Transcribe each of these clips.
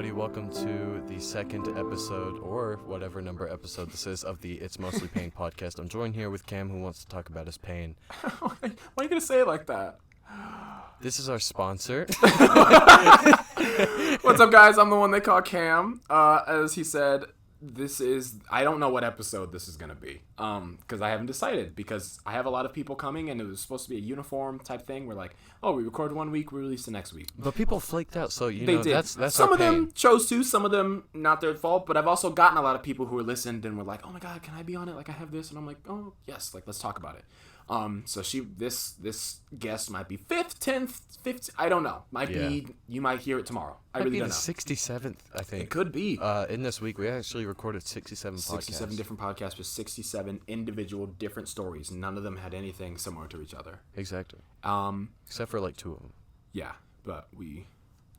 everybody. Welcome to the second episode, or whatever number episode this is, of the It's Mostly Pain podcast. I'm joined here with Cam, who wants to talk about his pain. Why are you going to say it like that? This is our sponsor. What's up, guys? I'm the one they call Cam. As he said, I don't know what episode this is going to be, because I haven't decided, because I have a lot of people coming, and it was supposed to be a uniform type thing. We're like, oh, we record 1 week, we release the next week. But people flaked out, so They did. That's some our of pain. them chose to, some of them not their fault, but I've also gotten a lot of people who listened and were like, oh my god, can I be on it? Like, I have this, and I'm like, oh yes, like, let's talk about it. So this guest might be 5th, 10th, 15th, I don't know. You might hear it tomorrow. I really don't know. 67th, I think. It could be. In this week, we actually recorded 67 podcasts. 67 different podcasts with 67 individual different stories. None of them had anything similar to each other. Exactly. Except for like 2 of them. Yeah, but we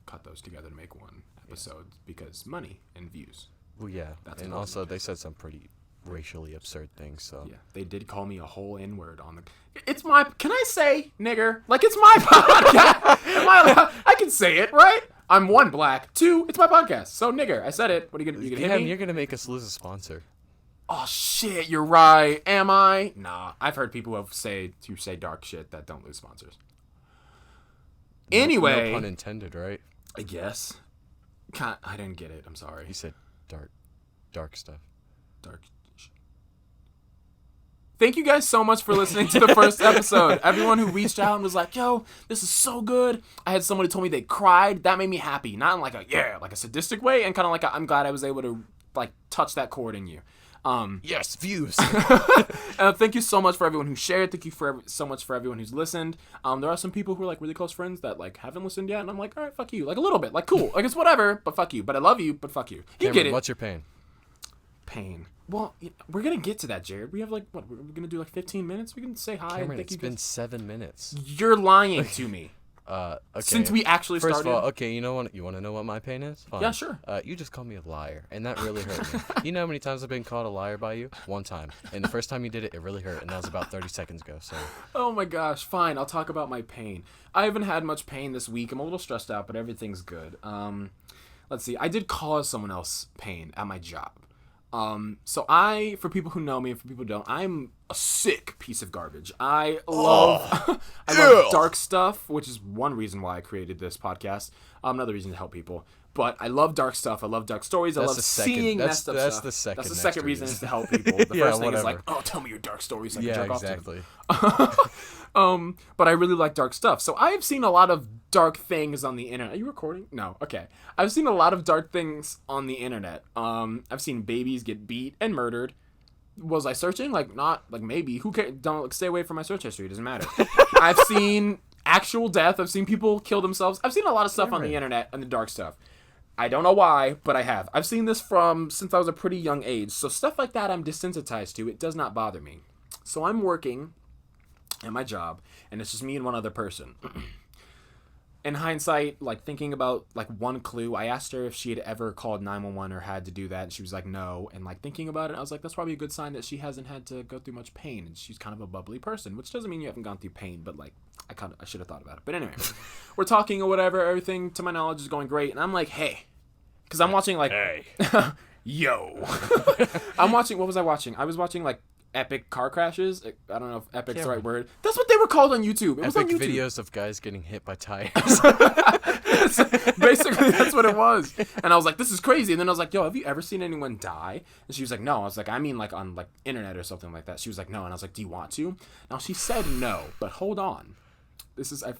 cut those together to make one episode because money and views. Well, yeah. That's and also, they said some pretty racially absurd things, so. Yeah, they did call me a whole N-word on the... Can I say nigger? Like, it's my podcast. Am I allowed? I can say it, right? I'm 1, black. 2, it's my podcast. So, nigger. I said it. What are you gonna hit me? You're gonna make us lose a sponsor. Oh, shit, you're right. Am I? Nah, I've heard people who say dark shit that don't lose sponsors. Anyway. No pun intended, right? I guess. I didn't get it. I'm sorry. He said dark stuff. Dark. Thank you guys so much for listening to the first episode. Everyone who reached out and was like, yo, this is so good. I had someone who told me they cried. That made me happy. Not in like a sadistic way, and kind of like I'm glad I was able to like touch that chord in you. Yes, views. Thank you so much for everyone who shared. Thank you so much for everyone who's listened. There are some people who are like really close friends that like haven't listened yet, and I'm like, all right, fuck you. Like a little bit. Like, cool. Like, it's whatever, but fuck you. But I love you, but fuck you. You Cameron, get it. What's your pain? Pain. Well, we're going to get to that, Jarrad. We have like, what, we're going to do like 15 minutes? We can say hi. Cameron, it's been 7 minutes. You're lying to me. Okay. Since we actually started. First of all, okay, you want to know what my pain is? Fine. Yeah, sure. You just called me a liar, and that really hurt me. You know how many times I've been called a liar by you? 1 time. And the first time you did it, it really hurt, and that was about 30 seconds ago, so. Oh my gosh, fine. I'll talk about my pain. I haven't had much pain this week. I'm a little stressed out, but everything's good. Let's see. I did cause someone else pain at my job. So for people who know me and for people who don't, I'm a sick piece of garbage. I love dark stuff, which is one reason why I created this podcast. Another reason to help people. But I love dark stuff. I love dark stories. I love seeing messed up stuff. That's the second reason is to help people. The first thing is like, oh, tell me your dark stories so I can jerk off to them. But I really like dark stuff. So I have seen a lot of dark things on the internet. Are you recording? No. Okay. I've seen a lot of dark things on the internet. I've seen babies get beat and murdered. Was I searching? Like, not, like, maybe. Who cares? Don't stay away from my search history. It doesn't matter. I've seen actual death. I've seen people kill themselves. I've seen a lot of stuff on the internet and the dark stuff. I don't know why, but I have. I've seen this since I was a pretty young age. So stuff like that I'm desensitized to. It does not bother me. So I'm working at my job, and it's just me and one other person. In hindsight, like thinking about like one clue, I asked her if she had ever called 911 or had to do that, and she was like, no. And like thinking about it, I was like, that's probably a good sign that she hasn't had to go through much pain, and she's kind of a bubbly person, which doesn't mean you haven't gone through pain, but like I should have thought about it. But anyway, we're talking or whatever. Everything to my knowledge is going great, and I'm like, hey, because I'm watching like, hey, yo, I'm watching. What was I watching? I was watching like epic car crashes. I don't know if epic's the right word. That's what they were called on YouTube. It was on YouTube. Videos of guys getting hit by tires. Basically, that's what it was. And I was like, this is crazy. And then I was like, yo, have you ever seen anyone die? And she was like, no. I was like, I mean like on like internet or something like that. She was like, no. And I was like, do you want to? Now she said no, but hold on.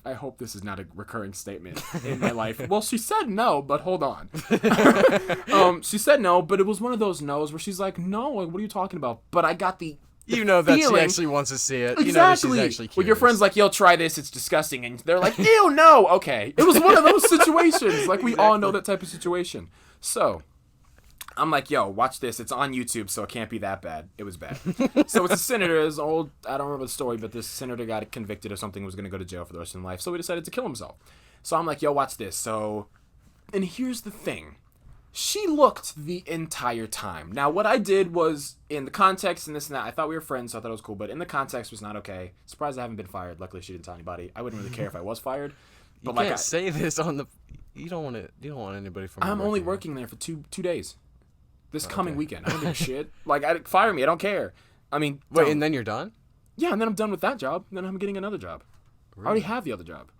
I hope this is not a recurring statement in my life. Well, she said no, but hold on. She said no, but it was one of those no's where she's like, no, like, what are you talking about? But I got the that she actually wants to see it. Exactly. You know that she's actually curious. Well, your friend's like, yo, try this. It's disgusting. And they're like, ew, no. Okay. It was one of those situations. Like, we all know that type of situation. So I'm like, yo, watch this. It's on YouTube, so it can't be that bad. It was bad. So it's a senator. It's old. I don't remember the story, but this senator got convicted of something, was going to go to jail for the rest of his life. So he decided to kill himself. So I'm like, yo, watch this. So, and here's the thing. She looked the entire time. Now, what I did was, in the context and this and that, I thought we were friends, so I thought it was cool, but in the context was not okay. Surprised I haven't been fired. Luckily, she didn't tell anybody. I wouldn't really care if I was fired. But you can't say this on the... you don't want anybody from. I'm only here. working there for two days. This coming Okay. weekend. I don't give a shit. Like, fire me. I don't care. I mean, Wait, and then you're done? yeah, and then I'm done with that job. And then I'm getting another job. Really? I already have the other job.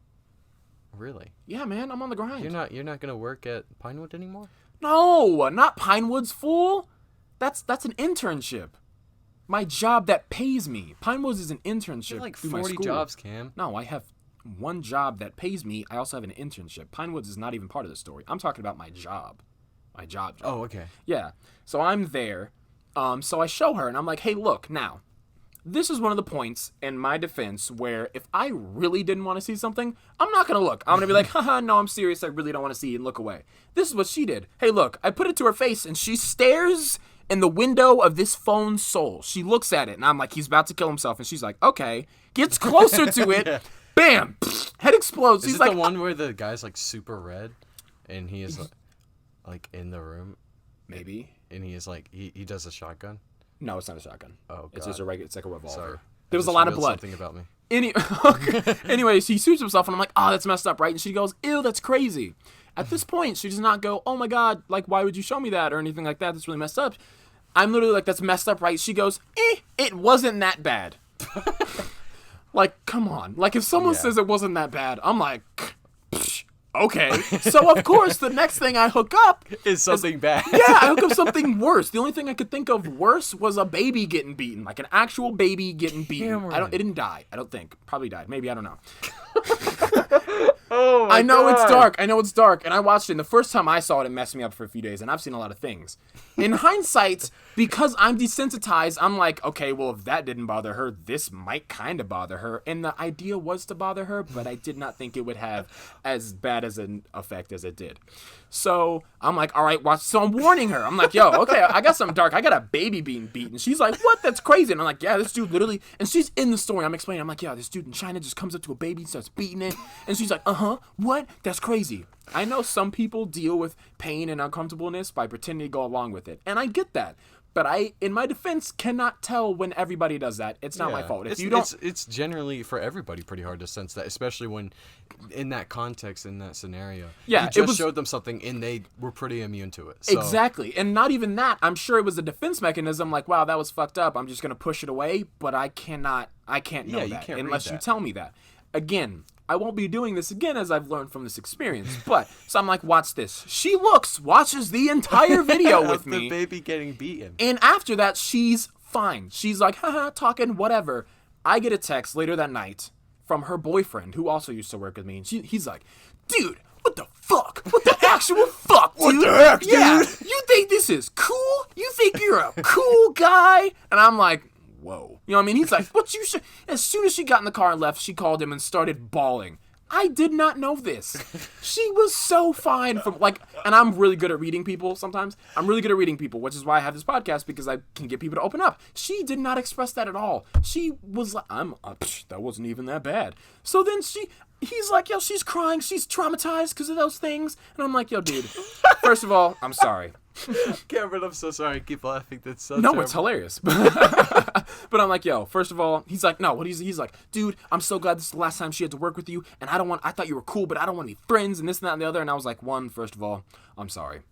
Really? Yeah, man, I'm on the grind. You're not gonna work at Pinewood anymore? No, not Pinewoods, fool. That's an internship. My job that pays me. Pinewoods is an internship. You have like through my 40 school. jobs, Cam. No, I have one job that pays me. I also have an internship. Pinewoods is not even part of the story. I'm talking about my job. My job. Oh, okay. Yeah. So I'm there. So I show her, and I'm like, hey, look, now, this is one of the points in my defense where if I really didn't want to see something, I'm not going to look. I'm going to be like, haha, no, I'm serious. I really don't want to see it, and look away. This is what she did. Hey, look, I put it to her face, and she stares in the window of this phone's soul. She looks at it, and I'm like, he's about to kill himself. And she's like, okay. Gets closer to it. Yeah. Bam. Head explodes. Is He's it like, the one where the guy's like super red, and he is like in the room? Maybe. And he is like, he does a shotgun? No, it's not a shotgun. Oh, God. It's just a regular, it's like a revolver. Sorry. There was a lot of blood. Something about me. Anyways, he shoots himself, and I'm like, oh, that's messed up, right? And she goes, ew, that's crazy. At this point, she does not go, oh my God, like, why would you show me that or anything like that? That's really messed up. I'm literally like, that's messed up, right? She goes, it wasn't that bad. Like, come on. Like, if someone says it wasn't that bad, I'm like, okay. So, of course, the next thing I hook up is something bad. Yeah, I hook up something worse. The only thing I could think of worse was a baby getting beaten. Like an actual baby getting beaten. Cameron. It didn't die. I don't think. Probably died. Maybe. I don't know. Oh my I know God. it's dark. I know it's dark. And I watched it. And the first time I saw it, it messed me up for a few days. And I've seen a lot of things. In hindsight, because I'm desensitized, I'm like, okay, well, if that didn't bother her, this might kind of bother her. And the idea was to bother her, but I did not think it would have as bad as an effect as it did. So I'm like, all right, watch. So I'm warning her. I'm like, yo, okay, I got something dark. I got a baby being beaten. She's like, what? That's crazy. And I'm like, yeah, this dude literally. And she's in the story. I'm explaining. I'm like, yeah, this dude in China just comes up to a baby and starts beating it. And she's like, what? That's crazy. I know some people deal with pain and uncomfortableness by pretending to go along with it. And I get that. But I, in my defense, cannot tell when everybody does that. It's not my fault. If you don't, it's generally for everybody pretty hard to sense that, especially when in that context, in that scenario. Yeah, you just showed them something and they were pretty immune to it. So. Exactly. And not even that. I'm sure it was a defense mechanism like, wow, that was fucked up. I'm just going to push it away. But I can't know that unless you tell me that. Again, I won't be doing this again as I've learned from this experience. But, so I'm like, watch this. She watches the entire video with me. The baby getting beaten. And after that, she's fine. She's like, haha, talking, whatever. I get a text later that night from her boyfriend, who also used to work with me. And he's like, dude, what the fuck? What the actual fuck, dude? What the heck, dude? Yeah, you think this is cool? You think you're a cool guy? And I'm like, whoa. You know what I mean? He's like, what you should... As soon as she got in the car and left, she called him and started bawling. I did not know this. She was so fine from and I'm really good at reading people sometimes. I'm really good at reading people, which is why I have this podcast, because I can get people to open up. She did not express that at all. She was like, that wasn't even that bad. So then he's like, yo, she's crying. She's traumatized because of those things. And I'm like, yo, dude, first of all, I'm sorry. Cameron, I'm so sorry. I keep laughing. That's so No, terrible. it's hilarious. But I'm like, yo, first of all, he's like, no, he's like, dude, I'm so glad this is the last time she had to work with you, and I thought you were cool, but I don't want to be friends, and this and that and the other. And I was like, first of all, I'm sorry.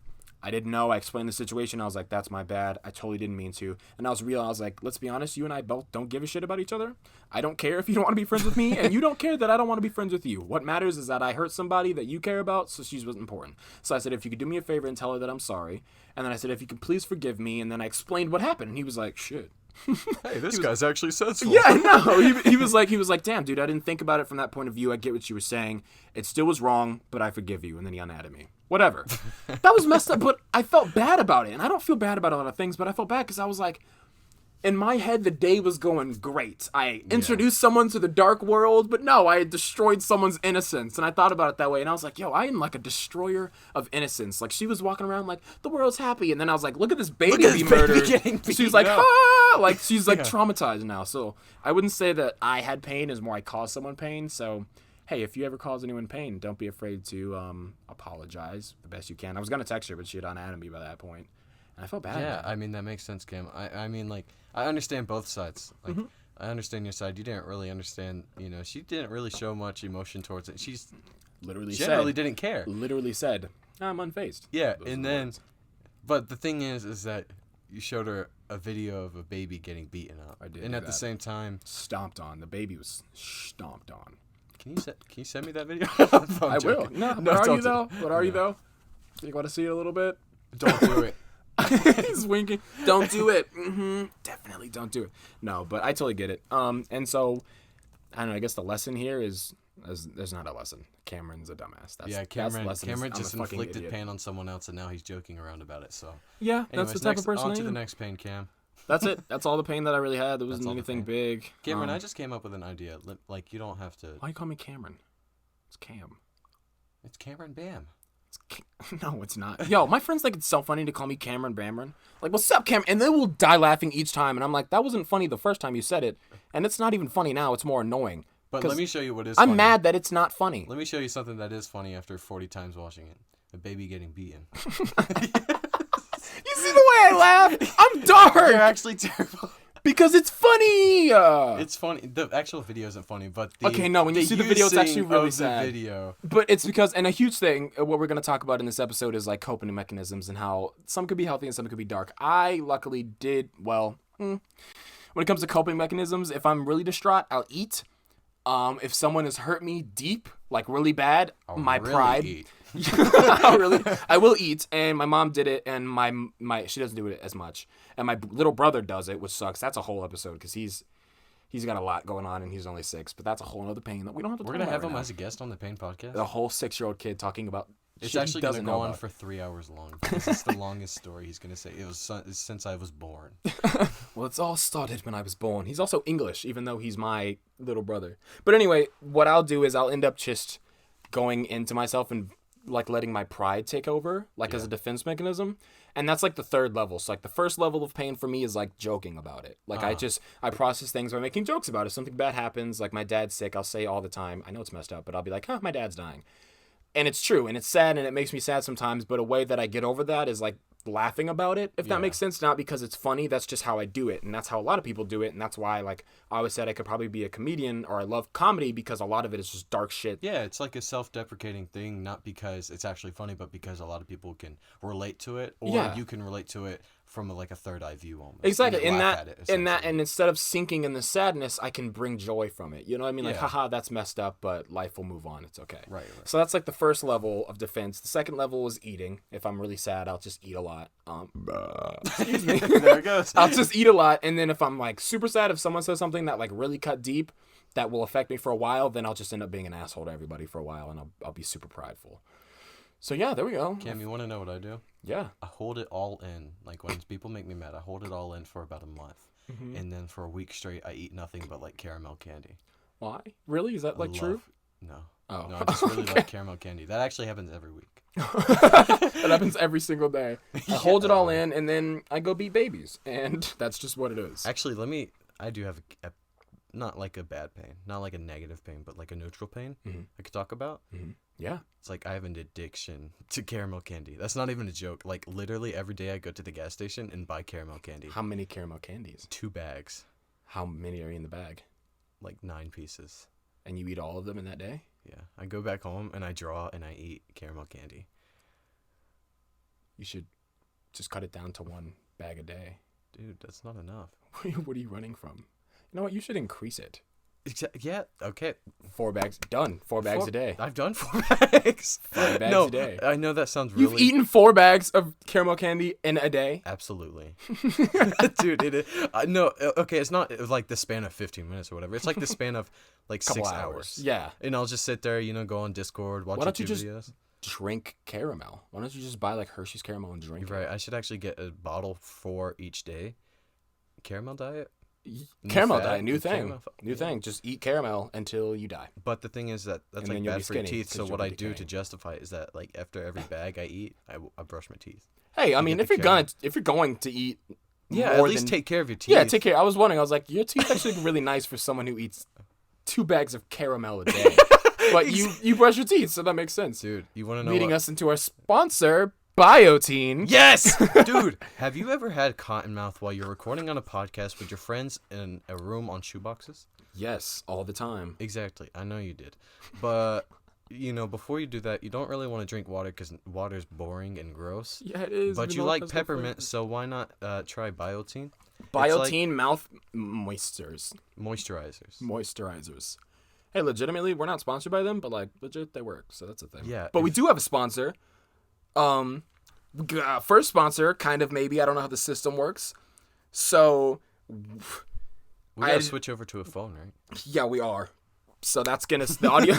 I didn't know. I explained the situation. I was like, that's my bad. I totally didn't mean to. And I was like, let's be honest, you and I both don't give a shit about each other. I don't care if you don't want to be friends with me, and you don't care that I don't want to be friends with you. What matters is that I hurt somebody that you care about, so she was important. So I said, if you could do me a favor and tell her that I'm sorry. And then I said, if you could please forgive me. And then I explained what happened. And he was like, shit. Hey, this guy's actually sensible. Yeah, no. He was like, damn, dude, I didn't think about it from that point of view. I get what you were saying. It still was wrong, but I forgive you. And then he unadded me. Whatever. That was messed up, but I felt bad about it. And I don't feel bad about a lot of things, but I felt bad because I was like, in my head, the day was going great. I introduced someone to the dark world, but no, I had destroyed someone's innocence. And I thought about it that way. And I was like, yo, I am like a destroyer of innocence. Like, she was walking around like, the world's happy. And then I was like, look at this baby be murdered. She's like, ah! Like, she's like traumatized now. So I wouldn't say that I had pain. It's more I caused someone pain. So, hey, if you ever cause anyone pain, don't be afraid to apologize the best you can. I was going to text her, but she had unadded me by that point. And I felt bad. Yeah, I mean, that makes sense, Cam. I mean, like, I understand both sides. Like, I understand your side. You didn't really understand, she didn't really show much emotion towards it. She's generally didn't care. Literally said, I'm unfazed. Yeah, and then, but the thing is that you showed her a video of a baby getting beaten up. I did. And at the same time, stomped on. The baby was stomped on. Can you send me that video? I will. No, what are you though? What are you though? You want to see it a little bit? Don't do it. He's winking. Don't do it. Definitely don't do it. No, but I totally get it. And so I don't know. I guess the lesson here is there's not a lesson. Cameron's a dumbass. Cameron just inflicted pain on someone else, and now he's joking around about it. So yeah, that's the type of person. On to the next pain, Cam. That's it. That's all the pain that I really had. There wasn't anything big. Cameron, I just came up with an idea. Like, you don't have to. Why you call me Cameron? It's Cam. It's Cameron Bam. No, it's not. Yo, my friends think it's so funny to call me Cameron Bamron. Like, what's up, Cam? And they will die laughing each time. And I'm like, that wasn't funny the first time you said it. And it's not even funny now. It's more annoying. But let me show you what is funny. I'm mad that it's not funny. Let me show you something that is funny after 40 times watching it. A baby getting beaten. You see the way I laugh? I'm dark. You're actually terrible. Because it's funny. It's funny. The actual video isn't funny, but when you see the video, it's actually really sad. Video. But it's because, and a huge thing, what we're going to talk about in this episode is like coping mechanisms and how some could be healthy and some could be dark. I luckily did well. When it comes to coping mechanisms, if I'm really distraught, I'll eat. If someone has hurt me deep, like really bad, pride. Eat. I will eat, and my mom did it, and my she doesn't do it as much, and my little brother does it, which sucks. That's a whole episode because he's got a lot going on, and he's only 6. But that's a whole other pain that we don't have to. We're gonna have him as a guest on the Pain Podcast. The whole 6-year-old kid talking about. It's actually gonna go on for 3 hours long. Because it's the longest story he's gonna say. It was since I was born. Well, it's all started when I was born. He's also English, even though he's my little brother. But anyway, what I'll do is I'll end up just going into myself and like letting my pride take over, as a defense mechanism. And that's like the third level. So like the first level of pain for me is like joking about it. Like I process things by making jokes about it. If something bad happens, like my dad's sick, I'll say all the time, I know it's messed up, but I'll be like, my dad's dying. And it's true, and it's sad, and it makes me sad sometimes, but a way that I get over that is like laughing about it, if that makes sense. Not because it's funny, that's just how I do it, and that's how a lot of people do it, and that's why like I always said I could probably be a comedian, or I love comedy because a lot of it is just dark shit. Yeah, it's like a self-deprecating thing, not because it's actually funny, but because a lot of people can relate to it, or you can relate to it from like a third eye view almost. Exactly. And instead of sinking in the sadness, I can bring joy from it. You know what I mean? Like, haha, that's messed up, but life will move on. It's okay. Right. So that's like the first level of defense. The second level is eating. If I'm really sad, I'll just eat a lot. Excuse me. There it goes. I'll just eat a lot. And then if I'm like super sad, if someone says something that like really cut deep, that will affect me for a while, then I'll just end up being an asshole to everybody for a while, and I'll be super prideful. So yeah, there we go. Cam, you want to know what I do? Yeah. I hold it all in. Like when people make me mad, I hold it all in for about a month. Mm-hmm. And then for a week straight, I eat nothing but like caramel candy. Why? Really? Is that like true? No. Oh. No, I just really like caramel candy. That actually happens every week. That happens every single day. I hold it all in, and then I go beat babies. And that's just what it is. Actually, I do have not like a bad pain, not like a negative pain, but like a neutral pain I could talk about. Mm-hmm. Yeah. It's like I have an addiction to caramel candy. That's not even a joke. Like literally every day I go to the gas station and buy caramel candy. How many caramel candies? 2 bags. How many are in the bag? Like 9 pieces. And you eat all of them in that day? Yeah. I go back home and I draw and I eat caramel candy. You should just cut it down to 1 bag a day. Dude, that's not enough. What are you running from? You know what? You should increase it. Yeah, okay. 4 bags. Done. 4 bags a day. I've done 4 bags. 5 bags a day. I know that sounds really... You've eaten 4 bags of caramel candy in a day? Absolutely. Dude, it is... no, okay, it's not like the span of 15 minutes or whatever. It's like the span of like 6 hours. Yeah. And I'll just sit there, go on Discord, watch YouTube videos. Drink caramel? Why don't you just buy like Hershey's caramel and drink it? You're right. I should actually get a bottle for each day. Caramel diet? Caramel diet, new thing. Just eat caramel until you die. But the thing is that's like bad for your teeth. So what I do to justify it is that like after every bag I eat, I brush my teeth. Hey, I mean, if you're going to eat, at least take care of your teeth. Yeah, take care. I was wondering. I was like, your teeth actually look really nice for someone who eats 2 bags of caramel a day. But you brush your teeth, so that makes sense, dude. You want to know? Leading us into our sponsor, Biotin. Yes! Dude, have you ever had cotton mouth while you're recording on a podcast with your friends in a room on shoeboxes? Yes, all the time. Exactly. I know you did. But before you do that, you don't really want to drink water because water's boring and gross. Yeah, it is. But you like peppermint, so why not try Biotine? Biotine mouth moisturizers. Moisturizers. Hey, legitimately, we're not sponsored by them, but like legit, they work. So that's a thing. Yeah. But we do have a sponsor. First sponsor, kind of maybe. I don't know how the system works. So We gotta switch over to a phone, right? Yeah, we are. So that's gonna the audio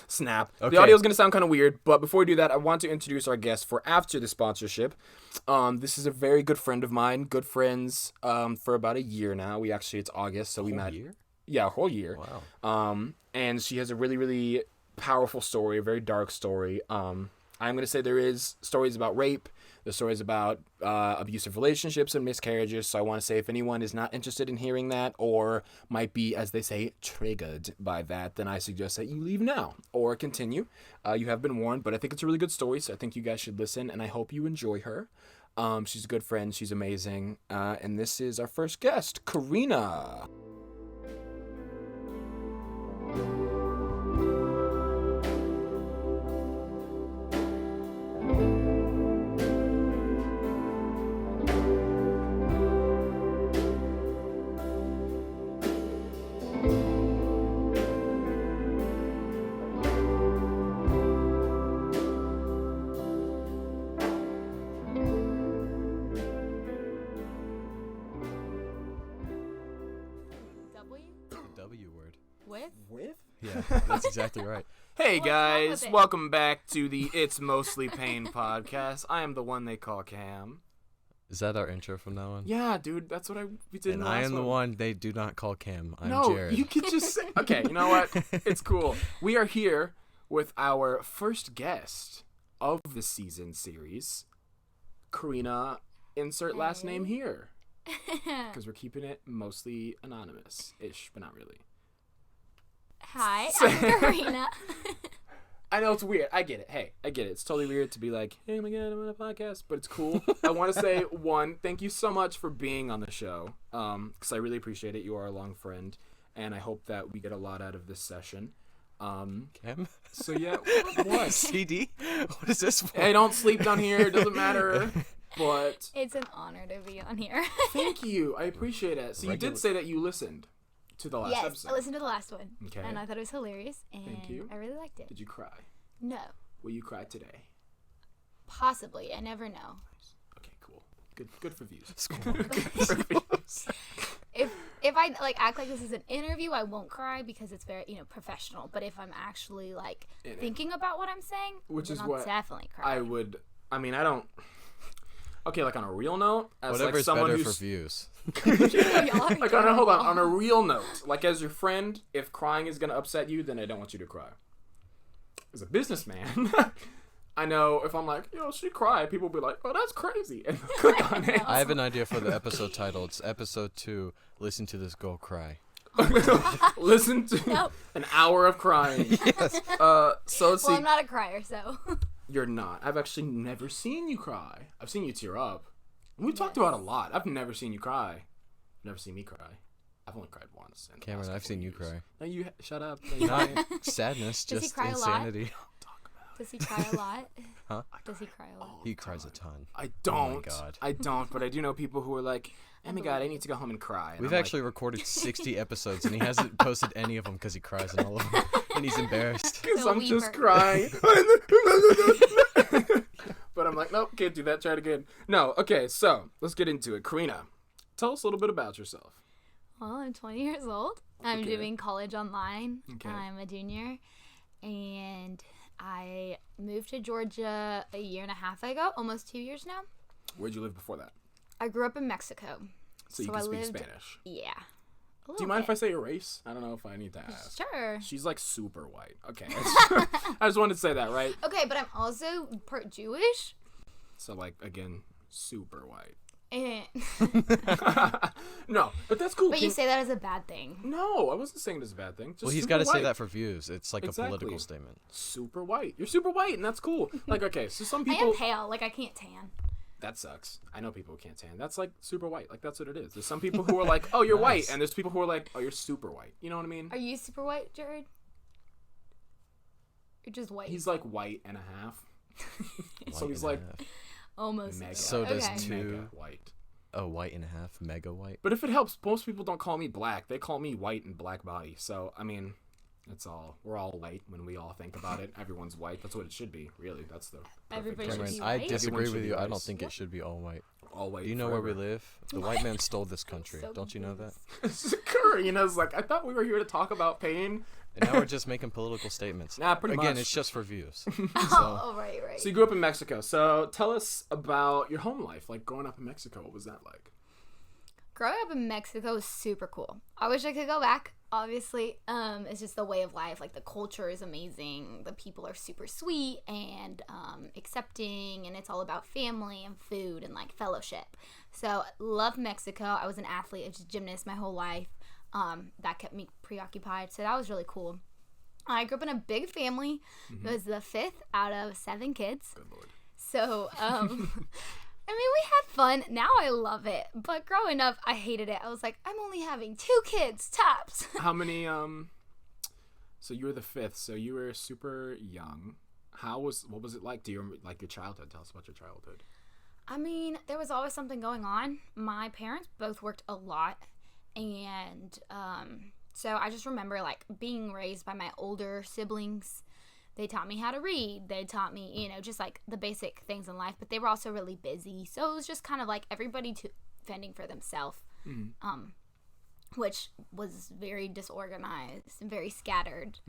snap. Okay. The audio is gonna sound kind of weird, but before we do that, I want to introduce our guest for after the sponsorship. This is a very good friend of mine. Good friends for about a year now. It's August, so we met. Year? Yeah, a whole year. Wow. And she has a really, really powerful story, a very dark story. I'm gonna say there is stories about rape. There's stories about abusive relationships and miscarriages. So I want to say if anyone is not interested in hearing that or might be, as they say, triggered by that, then I suggest that you leave now or continue. You have been warned, but I think it's a really good story. So I think you guys should listen, and I hope you enjoy her. She's a good friend. She's amazing. And this is our first guest, Karina. W word. With? Yeah, that's exactly right. Hey What's wrong with guys, it? welcome back to the It's Mostly Pain podcast. I am the one they call Cam. Is that our intro from now on? Yeah, dude, that's what we did. And in the I last am the one. one they do not call Cam. I'm No, Jarrad. you could just say. Okay, you know what? It's cool. We are here with our first guest of the season series, Karina. Insert last name here because we're keeping it mostly anonymous-ish, but not really. Hi, I'm Karina. I know it's weird. I get it. Hey, I get it. It's totally weird to be like, hey, my God, I'm on a podcast, but it's cool. I want to say, one, thank you so much for being on the show, because I really appreciate it. You are a long friend, and I hope that we get a lot out of this session. Cam? So, yeah, what? CD? What is this for? Hey, don't sleep down here. It doesn't matter. But It's an honor to be on here. thank you. I appreciate it. So, you did say that you listened to the last Yes, episode. I listened to the last one. Okay. And I thought it was hilarious. And Thank you. I really liked it. Did you cry? No. Will you cry today? Possibly. I never know. Okay, cool. Good for views. If I act like this is an interview, I won't cry because it's very professional. But if I'm actually thinking about what I'm saying, Which then is I'll what definitely cry. I don't. Okay, on a real note, as Whatever's someone better who's for views. hold on a real note, as your friend, if crying is gonna upset you, then I don't want you to cry. As a businessman, I know if I'm like, she cried, people will be like, oh, that's crazy, and click on it. I have an idea for the episode title. It's episode 2. Listen to this girl cry. Listen to an hour of crying. Yes. So let's see. Well, I'm not a crier, so. You're not. I've actually never seen you cry. I've seen you tear up. We talked about it a lot. I've never seen you cry. You've never seen me cry. I've only cried once. in the Cameron, last I've couple seen of you years. cry. No, you shut up. No, you Not can't. sadness, Does he just cry a lot? insanity. Does he cry a lot? Huh? Does he cry a lot? He cries a ton. I don't. Oh my God. I don't. But I do know people who are like, oh my God, I need to go home and cry. And We've I'm like, actually recorded 60 episodes, and he hasn't posted any of them because he cries in all of them. And he's embarrassed. because The I'm just weeper. crying. But I'm like, nope, can't do that. Try it again. No. Okay. So let's get into it. Karina, tell us a little bit about yourself. Well, I'm 20 years old. I'm Okay. doing college online. Okay. I'm a junior. And I moved to Georgia a year and a half ago, almost 2 years now. Where'd you live before that? I grew up in Mexico. So you So can I speak lived- Spanish. Yeah. Do you mind if I say your race? I don't know if I need to ask. Sure. She's like super white. Okay. I just wanted to say that, right? Okay, but I'm also part Jewish. So again, super white. And No, but that's cool. but you say that as a bad thing. No, I wasn't saying it as a bad thing. Just Well, he's got to say that for views. It's like Exactly. a political statement. Super white. You're super white, and that's cool. Okay, so some I people... am pale. I can't tan. That sucks. I know people who can't tan. That's super white. That's what it is. There's some people who are like, oh, you're white. Nice. And there's people who are like, oh, you're super white. You know what I mean? Are you super white, Jarrad? You're just white. He's like white and a half. So White he's and a like half. Almost. mega. So does Okay. two. Mega white. Oh, white and a half, mega white. But if it helps, most people don't call me black. They call me white and black body. So, I mean, we're all white when we all think about it. Everyone's white. That's what it should be, really. That's the perfect Everybody should choice. be Cameron, I white? disagree Everyone should with be you. I don't white. think it should be all white. All white. Do you know where we forever. live? The white man stole this country. So Don't you know that? You know, it's like, I thought we were here to talk about pain. And now we're just making political statements. Nah, pretty Again, much. it's just for views. Oh, right. So you grew up in Mexico. So tell us about your home life. Like, growing up in Mexico, what was that like? Growing up in Mexico was super cool. I wish I could go back. Obviously, it's just the way of life. Like, the culture is amazing. The people are super sweet and accepting, and it's all about family and food and like fellowship. So, love Mexico. I was an athlete, I was a gymnast my whole life. That kept me preoccupied. So that was really cool. I grew up in a big family. It was the 5th out of 7 kids. Good Lord. So, I mean, we had fun. Now I love it. But growing up, I hated it. I was like, I'm only having 2 kids, tops. How many, so you were the 5th, so you were super young. What was it like? Do you remember, like, your childhood? Tell us about your childhood. I mean, there was always something going on. My parents both worked a lot. And, so I just remember, like, being raised by my older siblings. They taught me how to read. They taught me, you know, just, like, the basic things in life. But they were also really busy. So it was just kind of, like, everybody fending for themselves. Which was very disorganized and very scattered.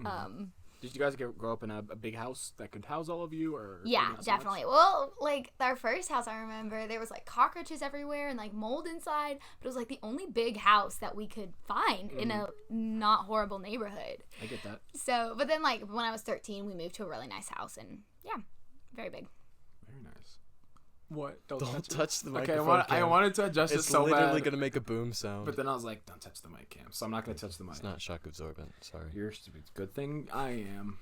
Did you guys grow up in a big house that could house all of you? Or Yeah, maybe not so much? definitely. Well, like, our first house, I remember, there was, like, cockroaches everywhere and, like, mold inside. But it was, like, the only big house that we could find in a not horrible neighborhood. I get that. So, but then, like, when I was 13, we moved to a really nice house. And, yeah, very big. Very nice. What? Don't touch the Okay, microphone. I Cam. wanted to adjust it It's so literally bad. gonna make a boom sound. But then I was like, don't touch the mic, Cam. So I'm not going to touch the mic. It's not shock absorbent. Sorry. You're stupid. Good thing I am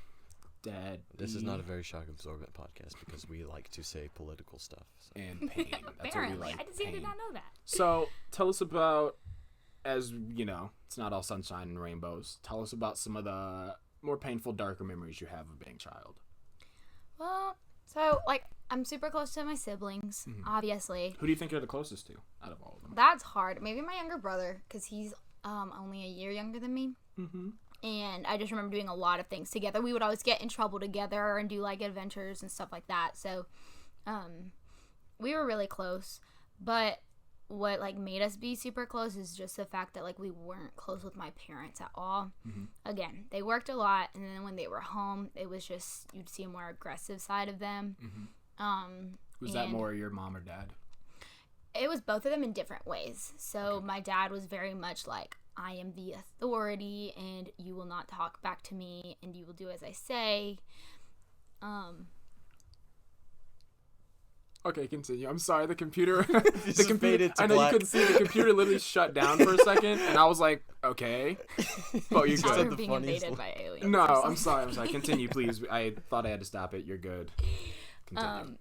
dead. This is not a very shock absorbent podcast because we like to say political stuff. So. And pain. That's what we Apparently. like. I did pain. not know that. So tell us about, as you know, it's not all sunshine and rainbows. Tell us about some of the more painful, darker memories you have of being a child. Well, so, like, I'm super close to my siblings, obviously. Who do you think you're the closest to out of all of them? That's hard. Maybe my younger brother, because he's only a year younger than me. And I just remember doing a lot of things together. We would always get in trouble together and do, like, adventures and stuff like that. So, we were really close. But what, like, made us be super close is just the fact that, like, we weren't close with my parents at all. Again, they worked a lot, and then when they were home, it was just, you'd see a more aggressive side of them. Was that and- more your mom or dad? It was both of them in different ways. So my dad was very much like, I am the authority and you will not talk back to me and you will do as I say. Okay, continue. I'm sorry, the computer. just faded to I know black. you couldn't see the computer literally shut down for a second, and I was like, okay. Oh, you're Now said we're good. the being funniest invaded one. by aliens. No, or I'm something. sorry. Continue, please. I thought I had to stop it. You're good. Continue.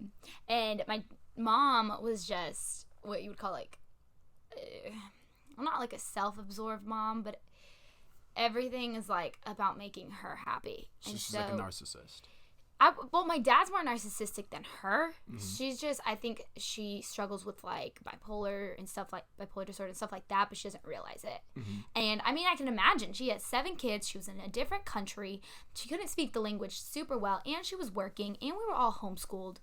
And my mom was just what you would call like, I'm not like a self-absorbed mom, but everything is like about making her happy. So And she's so like a narcissist. well, my dad's more narcissistic than her. She's just, I think she struggles with like bipolar and stuff, like bipolar disorder and stuff like that, but she doesn't realize it. And I mean, I can imagine she has 7 kids. She was in a different country. She couldn't speak the language super well, and she was working, and we were all homeschooled,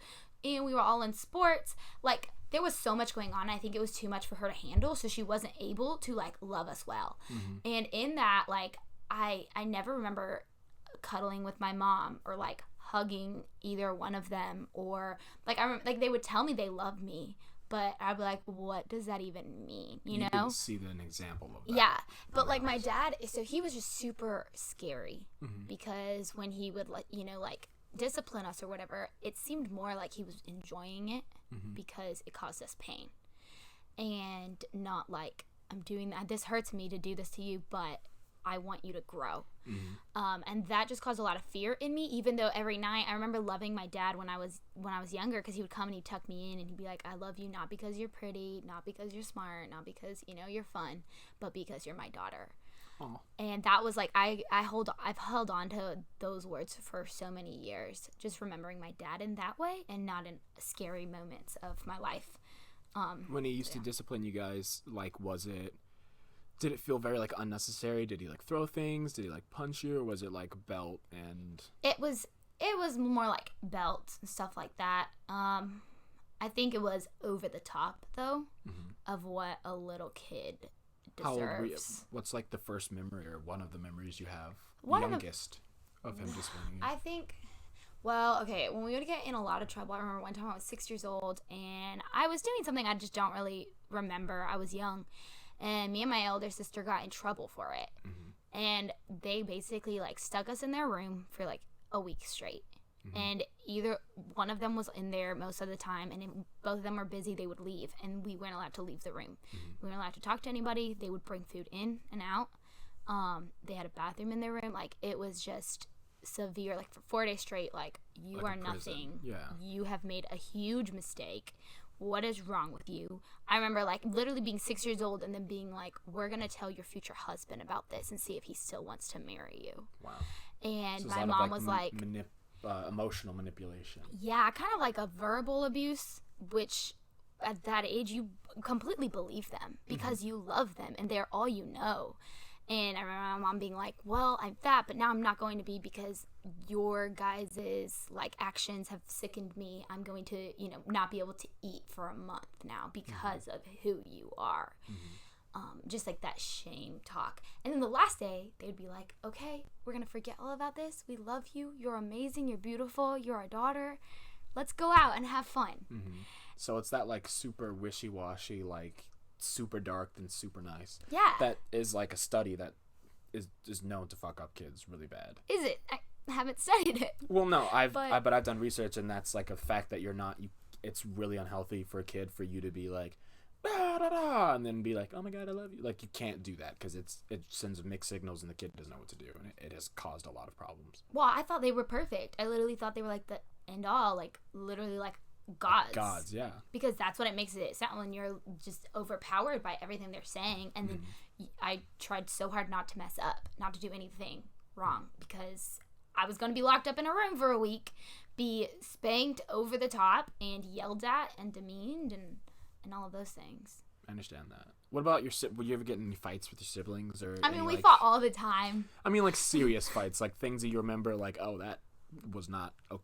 and we were all in sports. Like, there was so much going on. I think it was too much for her to handle, so she wasn't able to like love us well. And in that, like, I never remember cuddling with my mom or like hugging either one of them, or like I remember, like they would tell me they loved me, but I'd be like, what does that even mean? You know? Didn't see an example of that. Yeah, but like my dad, so he was just super scary because when he would like, you know, like discipline us or whatever, it seemed more like he was enjoying it because it caused us pain, and not like, I'm doing that, this hurts me to do this to you, but I want you to grow. And that just caused a lot of fear in me, even though every night I remember loving my dad when I was younger, because he would come and he'd tuck me in and he'd be like, I love you not because you're pretty, not because you're smart, not because, you know, you're fun, but because you're my daughter. Oh. And that was like I've held on to those words for so many years, just remembering my dad in that way and not in scary moments of my life. When he used to discipline you guys, like, did it feel very like unnecessary? Did he like throw things? Did he like punch you, or was it like belt and? It was more like belts and stuff like that. I think it was over the top though, of what a little kid deserves. How old were you? What's like the first memory or one of the memories you have? The youngest of him disciplining you. I think. Well, okay, when we would get in a lot of trouble, I remember one time I was 6 years old, and I was doing something I just don't really remember. I was young, and me and my elder sister got in trouble for it. And they basically, like, stuck us in their room for, like, a week straight. And either one of them was in there most of the time, and if both of them were busy, they would leave, and we weren't allowed to leave the room. We weren't allowed to talk to anybody. They would bring food in and out. They had a bathroom in their room. Like, it was just severe. Like, for 4 days straight, like, you are nothing. Yeah. You have made a huge mistake. What is wrong with you? I remember, like, literally being 6 years old and then being like, we're going to tell your future husband about this and see if he still wants to marry you. Wow. And so my mom was like... emotional manipulation. Yeah, kind of like a verbal abuse, which at that age, you completely believe them because you love them and they're all you know. And I remember my mom being like, well, I'm fat, but now I'm not going to be because your guys' like actions have sickened me. I'm going to, not be able to eat for a month now because of who you are. Just like that shame talk. And then the last day, they'd be like, okay, we're going to forget all about this. We love you. You're amazing. You're beautiful. You're our daughter. Let's go out and have fun. So it's that like super wishy-washy, like super dark and super nice. Yeah. That is like a study that is known to fuck up kids really bad. Is it? I haven't studied it. Well, no, but I've done research, and that's like a fact that it's really unhealthy for a kid for you to be like, da, da, da, and then be like, oh my god, I love you. Like, you can't do that because it sends mixed signals and the kid doesn't know what to do, and it has caused a lot of problems. Well, I thought they were perfect. I literally thought they were like the end all, like literally like gods. Like gods, yeah. Because that's what it makes it sound when you're just overpowered by everything they're saying. And then I tried so hard not to mess up, not to do anything wrong, because I was going to be locked up in a room for a week, be spanked over the top and yelled at and demeaned and all of those things. I understand that. What about would you ever get in any fights with your siblings? Or I mean, we fought all the time. I mean, like serious fights, like things that you remember, like, oh, that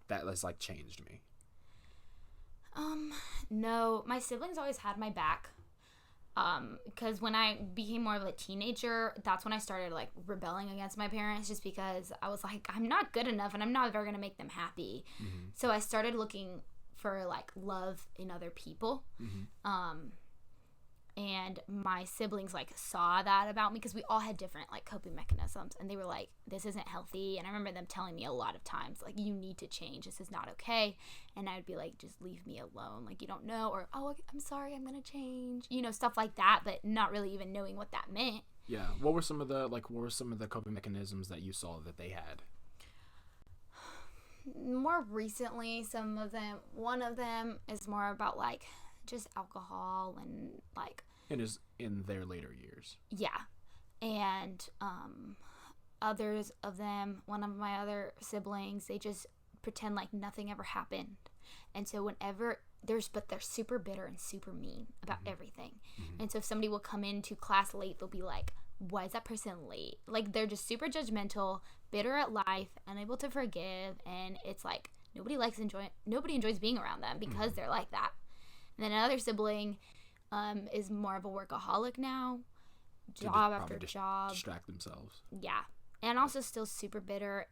has like changed me. No, my siblings always had my back. Because when I became more of a teenager, that's when I started like rebelling against my parents, just because I was like, I'm not good enough and I'm not ever going to make them happy. So I started looking for like love in other people. And my siblings like saw that about me, because we all had different like coping mechanisms, and they were like, this isn't healthy. And I remember them telling me a lot of times, like, you need to change, this is not okay. And I would be like, just leave me alone, like, you don't know, or, oh, I'm sorry, I'm gonna change, stuff like that, but not really even knowing what that meant. Yeah. What were some of the coping mechanisms that you saw that they had? More recently, one of them is more about like just alcohol and like, it is in their later years. Yeah. And others of them, one of my other siblings, they just pretend like nothing ever happened. And so whenever they're super bitter and super mean about everything. And so if somebody will come into class late, they'll be like, why is that person late? Like, they're just super judgmental, bitter at life, unable to forgive, and it's like nobody enjoys being around them because they're like that. And then another sibling is more of a workaholic now, job after job. Distract themselves. Yeah. And also still super bitter.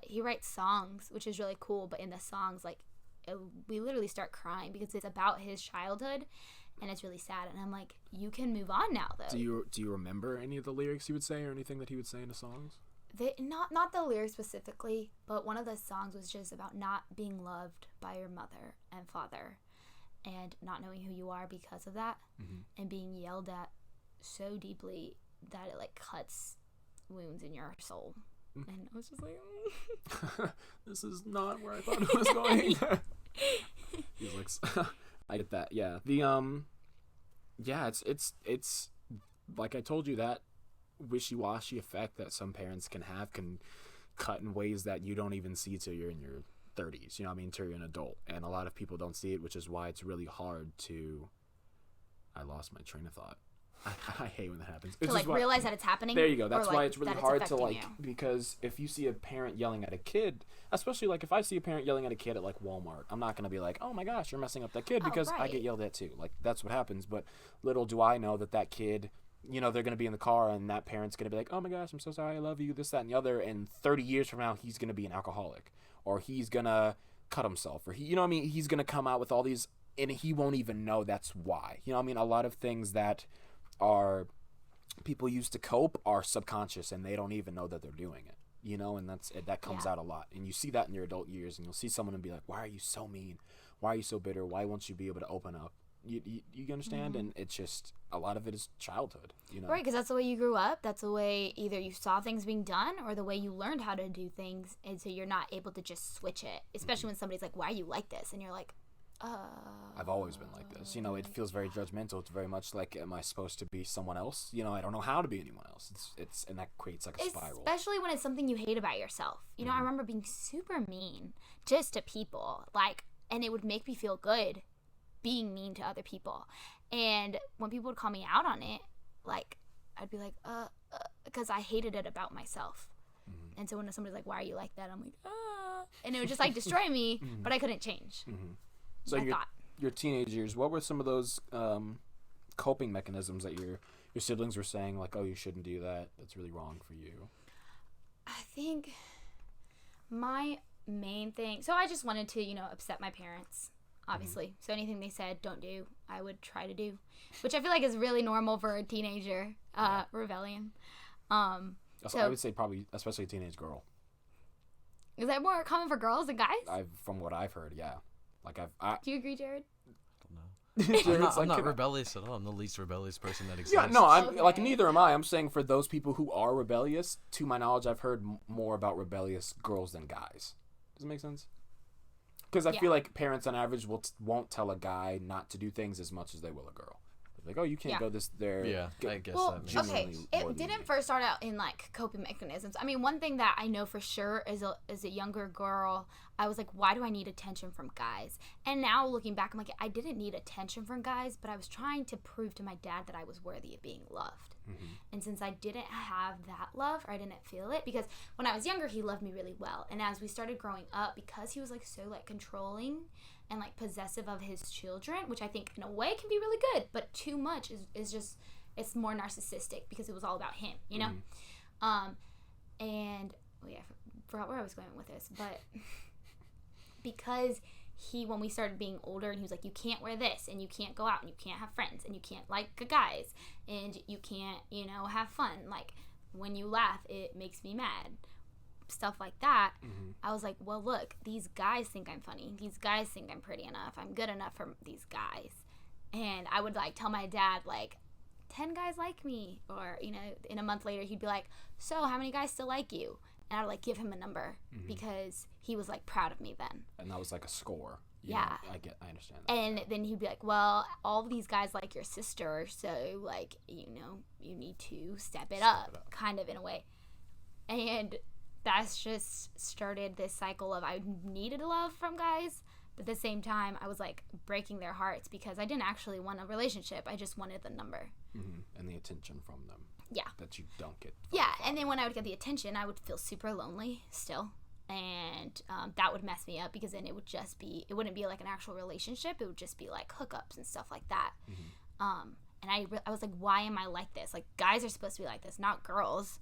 He writes songs, which is really cool, but in the songs, like, we literally start crying because it's about his childhood, and it's really sad. And I'm like, you can move on now, though. Do you remember any of the lyrics he would say, or anything that he would say in the songs? Not the lyrics specifically, but one of the songs was just about not being loved by your mother and father, and not knowing who you are because of that, and being yelled at so deeply that it like cuts wounds in your soul. And I was just like, this is not where I thought it was going. He's like, I get that. Yeah. The yeah, it's like I told you, that wishy-washy effect that some parents can have can cut in ways that you don't even see till you're in your 30s, you know what I mean, till you're an adult. And a lot of people don't see it, which is why it's really hard to... I lost my train of thought. I hate when that happens. To like realize that it's happening. There you go. That's or, like, why it's really that hard to like, affecting you. because if you see a parent yelling at a kid, especially like if I see a parent yelling at a kid at like Walmart, I'm not gonna be like, oh my gosh, you're messing up that kid, because I get yelled at too. Like that's what happens. But little do I know that that kid, you know, they're gonna be in the car and that parent's gonna be like, oh my gosh, I'm so sorry, I love you, this, that, and the other. And 30 years from now, he's gonna be an alcoholic, or he's gonna cut himself, or he, you know what I mean, he's gonna come out with all these, and he won't even know that's why. You know what I mean? A lot of things that are people use to cope are subconscious, and they don't even know that they're doing it, you know. And that comes out a lot, and you see that in your adult years, and you'll see someone and be like, why are you so mean, why are you so bitter, why won't you be able to open up? You understand? And it's just, a lot of it is childhood, you know, right? Because that's the way you grew up. That's the way either you saw things being done, or the way you learned how to do things, and so you're not able to just switch it, especially when somebody's like, why are you like this, and you're like, I've always been like this. You know, it feels very judgmental. It's very much like, am I supposed to be someone else? You know, I don't know how to be anyone else. It's and that creates like a spiral. Especially when it's something you hate about yourself. You know, I remember being super mean just to people, like, and it would make me feel good being mean to other people. And when people would call me out on it, like, I'd be like, because I hated it about myself. And so when somebody's like, why are you like that? I'm like, and it would just like destroy me, but I couldn't change. So your teenage years, what were some of those coping mechanisms that your siblings were saying, like, oh, you shouldn't do that, that's really wrong for you? I think my main thing, so I just wanted to, you know, upset my parents, obviously. So anything they said don't do, I would try to do, which I feel like is really normal for a teenager rebellion. So I would say probably, especially a teenage girl. Is that more common for girls than guys? From what I've heard, yeah. Like Do you agree, Jarrad? I'm not rebellious at all. I'm the least rebellious person that exists. Yeah, no, I'm like, neither am I. I'm saying for those people who are rebellious, to my knowledge, I've heard more about rebellious girls than guys. Does it make sense? Because I feel like parents on average won't tell a guy not to do things as much as they will a girl. Like, oh, you can't go this there. Yeah, I guess that makes sense. Okay, it didn't first start out in like coping mechanisms. I mean, one thing that I know for sure is a younger girl, I was like, why do I need attention from guys? And now looking back, I'm like, I didn't need attention from guys, but I was trying to prove to my dad that I was worthy of being loved. And since I didn't have that love, or I didn't feel it, because when I was younger, he loved me really well. And as we started growing up, because he was like so like controlling and like possessive of his children, which I think in a way can be really good, but too much is just, it's more narcissistic because it was all about him, you know? And I forgot where I was going with this, but because when we started being older, and he was like, you can't wear this, and you can't go out, and you can't have friends, and you can't like guys, and you can't, you know, have fun, like when you laugh it makes me mad, stuff like that. I was like, well, look, these guys think I'm funny, these guys think I'm pretty enough, I'm good enough for these guys. And I would like tell my dad like 10 guys like me, or, you know, in a month later he'd be like, so how many guys still like you? And I'd like give him a number because he was like proud of me then. And that was like a score. Yeah. I understand that. And then he'd be like, well, all these guys like your sister, so like, you know, you need to step it up, kind of in a way. And that's just started this cycle of I needed love from guys, but at the same time I was like breaking their hearts because I didn't actually want a relationship. I just wanted the number. And the attention from them. Yeah. That you don't get. Yeah, and then when I would get the attention, I would feel super lonely still. And that would mess me up because then it wouldn't be like an actual relationship. It would just be like hookups and stuff like that. And I was like, why am I like this? Like, guys are supposed to be like this, not girls.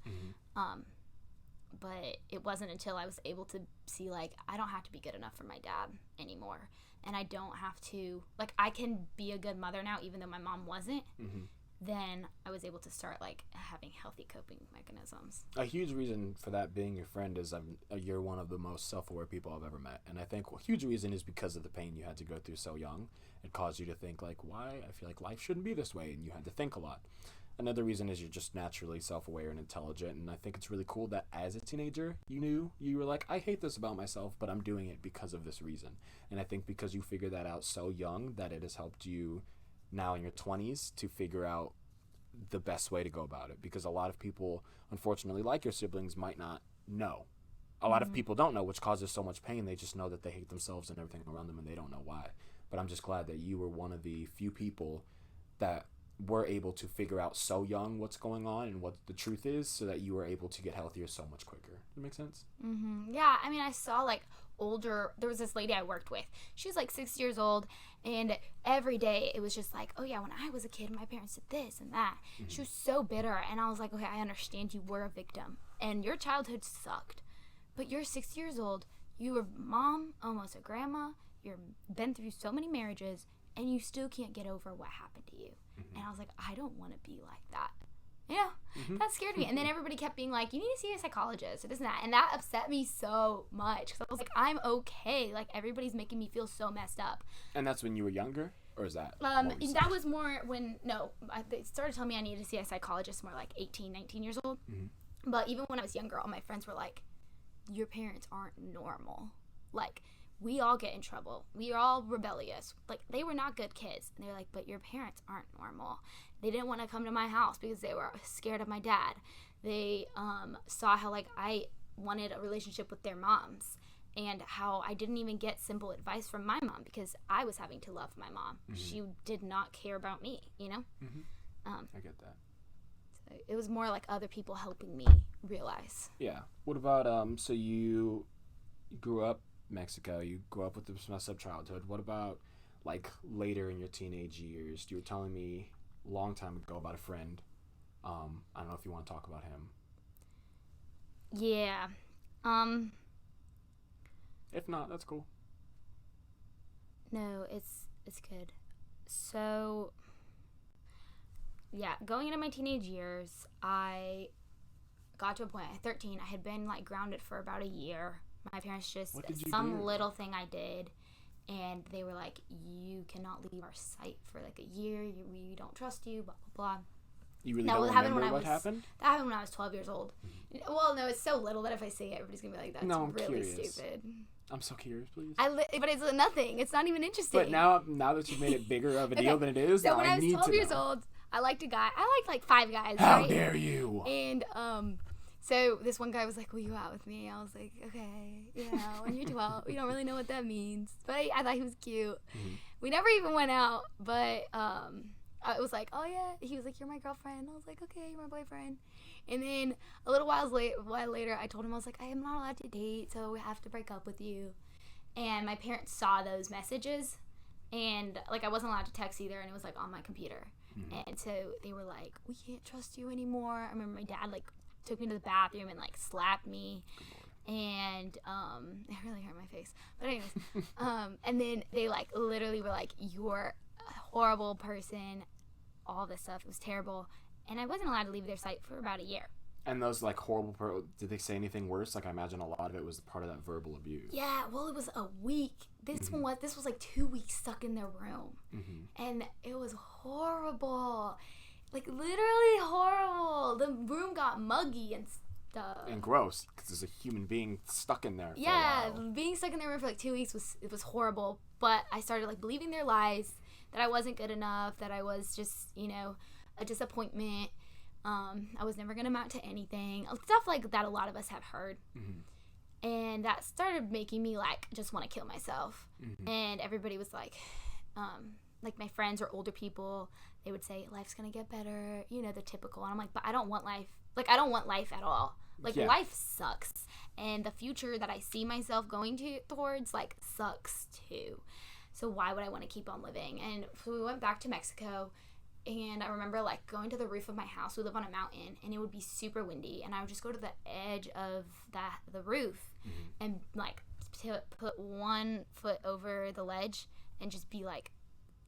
But it wasn't until I was able to see, like, I don't have to be good enough for my dad anymore. And I don't have to, like, I can be a good mother now, even though my mom wasn't. Then I was able to start like having healthy coping mechanisms. A huge reason for that being your friend is you're one of the most self-aware people I've ever met. And I think a huge reason is because of the pain you had to go through so young. It caused you to think like, why? I feel like life shouldn't be this way. And you had to think a lot. Another reason is you're just naturally self-aware and intelligent. And I think it's really cool that as a teenager, you were like, I hate this about myself, but I'm doing it because of this reason. And I think because you figured that out so young that it has helped you now in your 20s to figure out the best way to go about it, because a lot of people, unfortunately, like your siblings, might not know. A lot of people don't know, which causes so much pain. They just know that they hate themselves and everything around them, and they don't know why. But I'm just glad that you were one of the few people that were able to figure out so young what's going on and what the truth is, so that you were able to get healthier so much quicker. Does that make sense? Yeah, I mean, I saw like there was this lady I worked with. She was like 6 years old, and every day it was just like, oh yeah, when I was a kid, my parents did this and that. She was so bitter, and I was like, okay, I understand you were a victim, and your childhood sucked, but you're 6 years old, you were mom, almost a grandma, you've been through so many marriages, and you still can't get over what happened to you. And I was like, I don't want to be like that. You know, that scared me. And then everybody kept being like, you need to see a psychologist or this and that. And that upset me so much. Because I was like, I'm okay. Like, everybody's making me feel so messed up. And that's when you were younger? Or is that? That was more when, they started telling me I needed to see a psychologist more like 18, 19 years old. But even when I was younger, all my friends were like, your parents aren't normal. Like, we all get in trouble. We are all rebellious. Like, they were not good kids. And they're like, but your parents aren't normal. They didn't want to come to my house because they were scared of my dad. They saw how, like, I wanted a relationship with their moms, and how I didn't even get simple advice from my mom because I was having to love my mom. She did not care about me, you know? I get that. So it was more like other people helping me realize. Yeah. What about, so you grew up Mexico, you grew up with this messed up childhood. What about, like, later in your teenage years? You were telling me a long time ago about a friend. I don't know if you want to talk about him. Yeah. If not, that's cool. No, it's good. So, yeah, going into my teenage years, I got to a point at 13, I had been, like, grounded for about a year. My parents just, some little thing I did, and they were like, you cannot leave our site for like a year, we don't trust you, blah, blah, blah. You really don't remember what happened? That happened when I was 12 years old. Well, no, it's so little that if I say it, everybody's going to be like, that's really curious. Stupid. I'm so curious, please. But it's nothing. It's not even interesting. But now that you've made it bigger of a deal than it is, so now when I was 12 years old, I liked a guy. I liked like 5 guys. How dare you? And, so this one guy was like, will you out with me? I was like, okay, when you're 12, you don't really know what that means. But I thought he was cute. We never even went out, but I was like, oh yeah. He was like, you're my girlfriend. I was like, okay, you're my boyfriend. And then a little while later, I told him, I was like, I am not allowed to date, so we have to break up with you. And my parents saw those messages, and like I wasn't allowed to text either, and it was like on my computer. And so they were like, we can't trust you anymore. I remember my dad like took me to the bathroom and like slapped me, and it really hurt my face, but anyways, and then they like literally were like, you're a horrible person, all this stuff. It was terrible, and I wasn't allowed to leave their site for about a year. And those like horrible did they say anything worse? Like, I imagine a lot of it was part of that verbal abuse. Yeah, well, it was a week. This was like 2 weeks stuck in their room, and it was horrible. Like, literally horrible. The room got muggy and stuff. And gross, because there's a human being stuck in there. Yeah, being stuck in their room for like 2 weeks was horrible. But I started like believing their lies, that I wasn't good enough, that I was just, a disappointment. I was never gonna amount to anything. Stuff like that a lot of us have heard. And that started making me like just want to kill myself. And everybody was like my friends or older people, they would say, life's gonna get better, the typical. And I'm like, but I don't want life. Like, I don't want life at all. Like, life sucks. And the future that I see myself going towards, like, sucks too. So why would I want to keep on living? And so we went back to Mexico, and I remember, like, going to the roof of my house. We live on a mountain, and it would be super windy. And I would just go to the edge of the roof and, like, put 1 foot over the ledge and just be, like,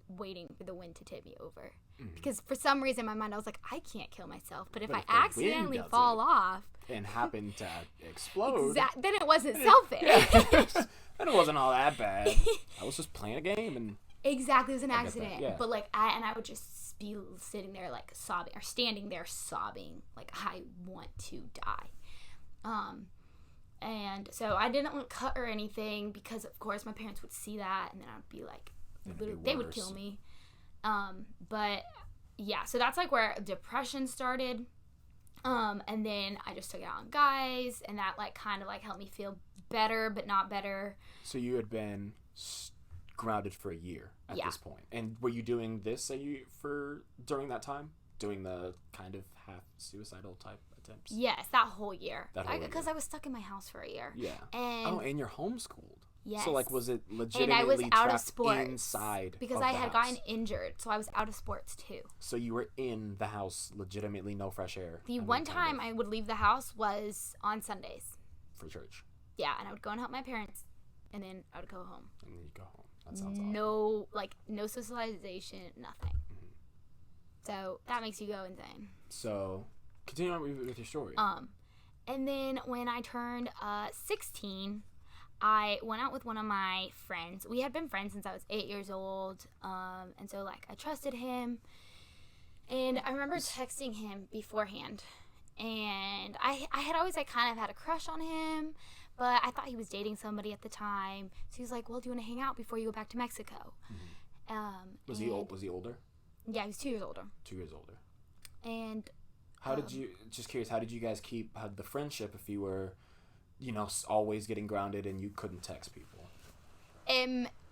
waiting for the wind to tip me over. Because for some reason in my mind I was like, I can't kill myself, but if I accidentally fall off and happen to explode, then it wasn't selfish. Then it wasn't all that bad. I was just playing a game, and exactly, it was an accident. But like I would just be sitting there like sobbing, or standing there sobbing, like I want to die. And so I didn't cut or anything, because of course my parents would see that, and then I'd be like, they would kill me. But yeah, so that's like where depression started. And then I just took it out on guys, and that like kind of like helped me feel better, but not better. So you had been grounded for a year at this point. And were you doing this during that time? Doing the kind of half suicidal type attempts? Yes, that whole year. Because I was stuck in my house for a year. Yeah. And you're homeschooled. yes. So like, was it legitimately and I was out of trapped sports inside because of I the had house? gotten injured, so I was out of sports too. So you were in the house, legitimately no fresh air. The one time I would leave the house was on Sundays. For church. Yeah, and I would go and help my parents, and then I would go home. And then you go home. That sounds awful. No socialization, nothing. Mm-hmm. So that makes you go insane. So continue on with your story. And then when I turned 16, I went out with one of my friends. We had been friends since I was 8 years old. And so like I trusted him. And I remember texting him beforehand. And I had always like kind of had a crush on him, but I thought he was dating somebody at the time. So he was like, well, do you want to hang out before you go back to Mexico? Mm-hmm. Was he older? Yeah, he was 2 years older. 2 years older. And how did you guys keep the friendship if you were, always getting grounded and you couldn't text people?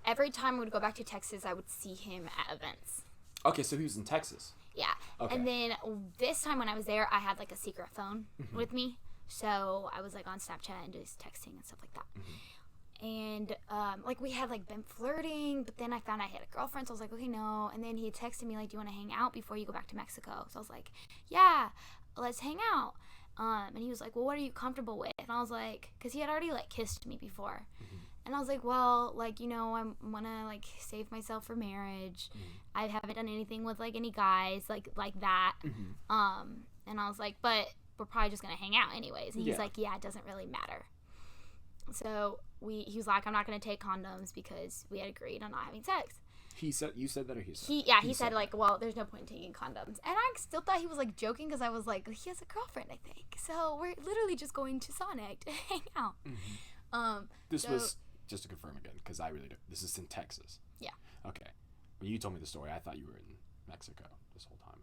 Every time I would go back to Texas, I would see him at events. Okay, so he was in Texas. Yeah. Okay. And then this time when I was there, I had like a secret phone with me. So I was like on Snapchat and just texting and stuff like that. And like we had like been flirting, but then I found I had a girlfriend, so I was like, okay, no. And then he texted me like, do you want to hang out before you go back to Mexico? So I was like, yeah, let's hang out. And he was like, well, what are you comfortable with? And I was like, because he had already like kissed me before. And I was like, well, like, I want to like save myself for marriage. I haven't done anything with like any guys like that. And I was like, but we're probably just gonna hang out anyways. And he's like, yeah, it doesn't really matter. So he was like, I'm not gonna take condoms because we had agreed on not having sex. You said that, or he said? He said like, well, there's no point in taking condoms. And I still thought he was like joking because I was like, he has a girlfriend, I think. So we're literally just going to Sonic to hang out. This was, just to confirm again, because I really don't. This is in Texas. Yeah. Okay. When you told me the story, I thought you were in Mexico this whole time.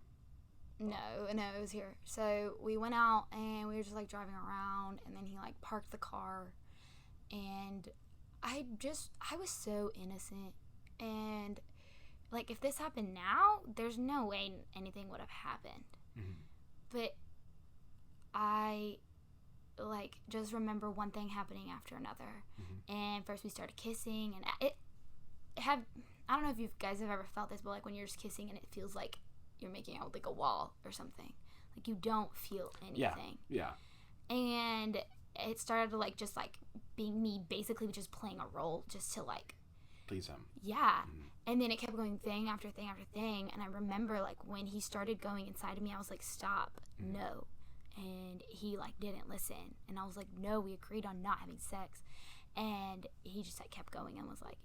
No, it was here. So we went out and we were just like driving around, and then he like parked the car, and I was so innocent, and like if this happened now, there's no way anything would have happened. But I like just remember one thing happening after another. And first we started kissing, and I don't know if you guys have ever felt this, but like when you're just kissing and it feels like you're making out with like a wall or something, like you don't feel anything. Yeah. And it started to like just like being me basically just playing a role just to like please him. Yeah. And then it kept going thing after thing after thing, and I remember like when he started going inside of me, I was like, stop, no. And he like didn't listen, and I was like, no, we agreed on not having sex. And he just like kept going and was like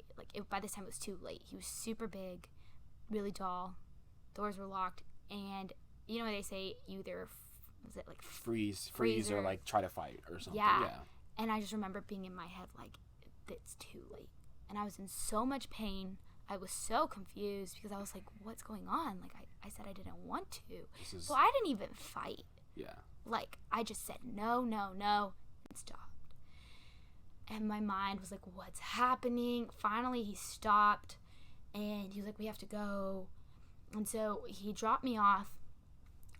by this time it was too late. He was super big, really tall, doors were locked, and you know what they say, you either was it like freeze or like try to fight or something. Yeah. And I just remember being in my head like, it's too late, and I was in so much pain. I was so confused because I was like, what's going on? Like I said I didn't want to, so I didn't even fight. Yeah. Like I just said no, and stopped. And my mind was like, what's happening? Finally, he stopped, and he was like, we have to go. And so he dropped me off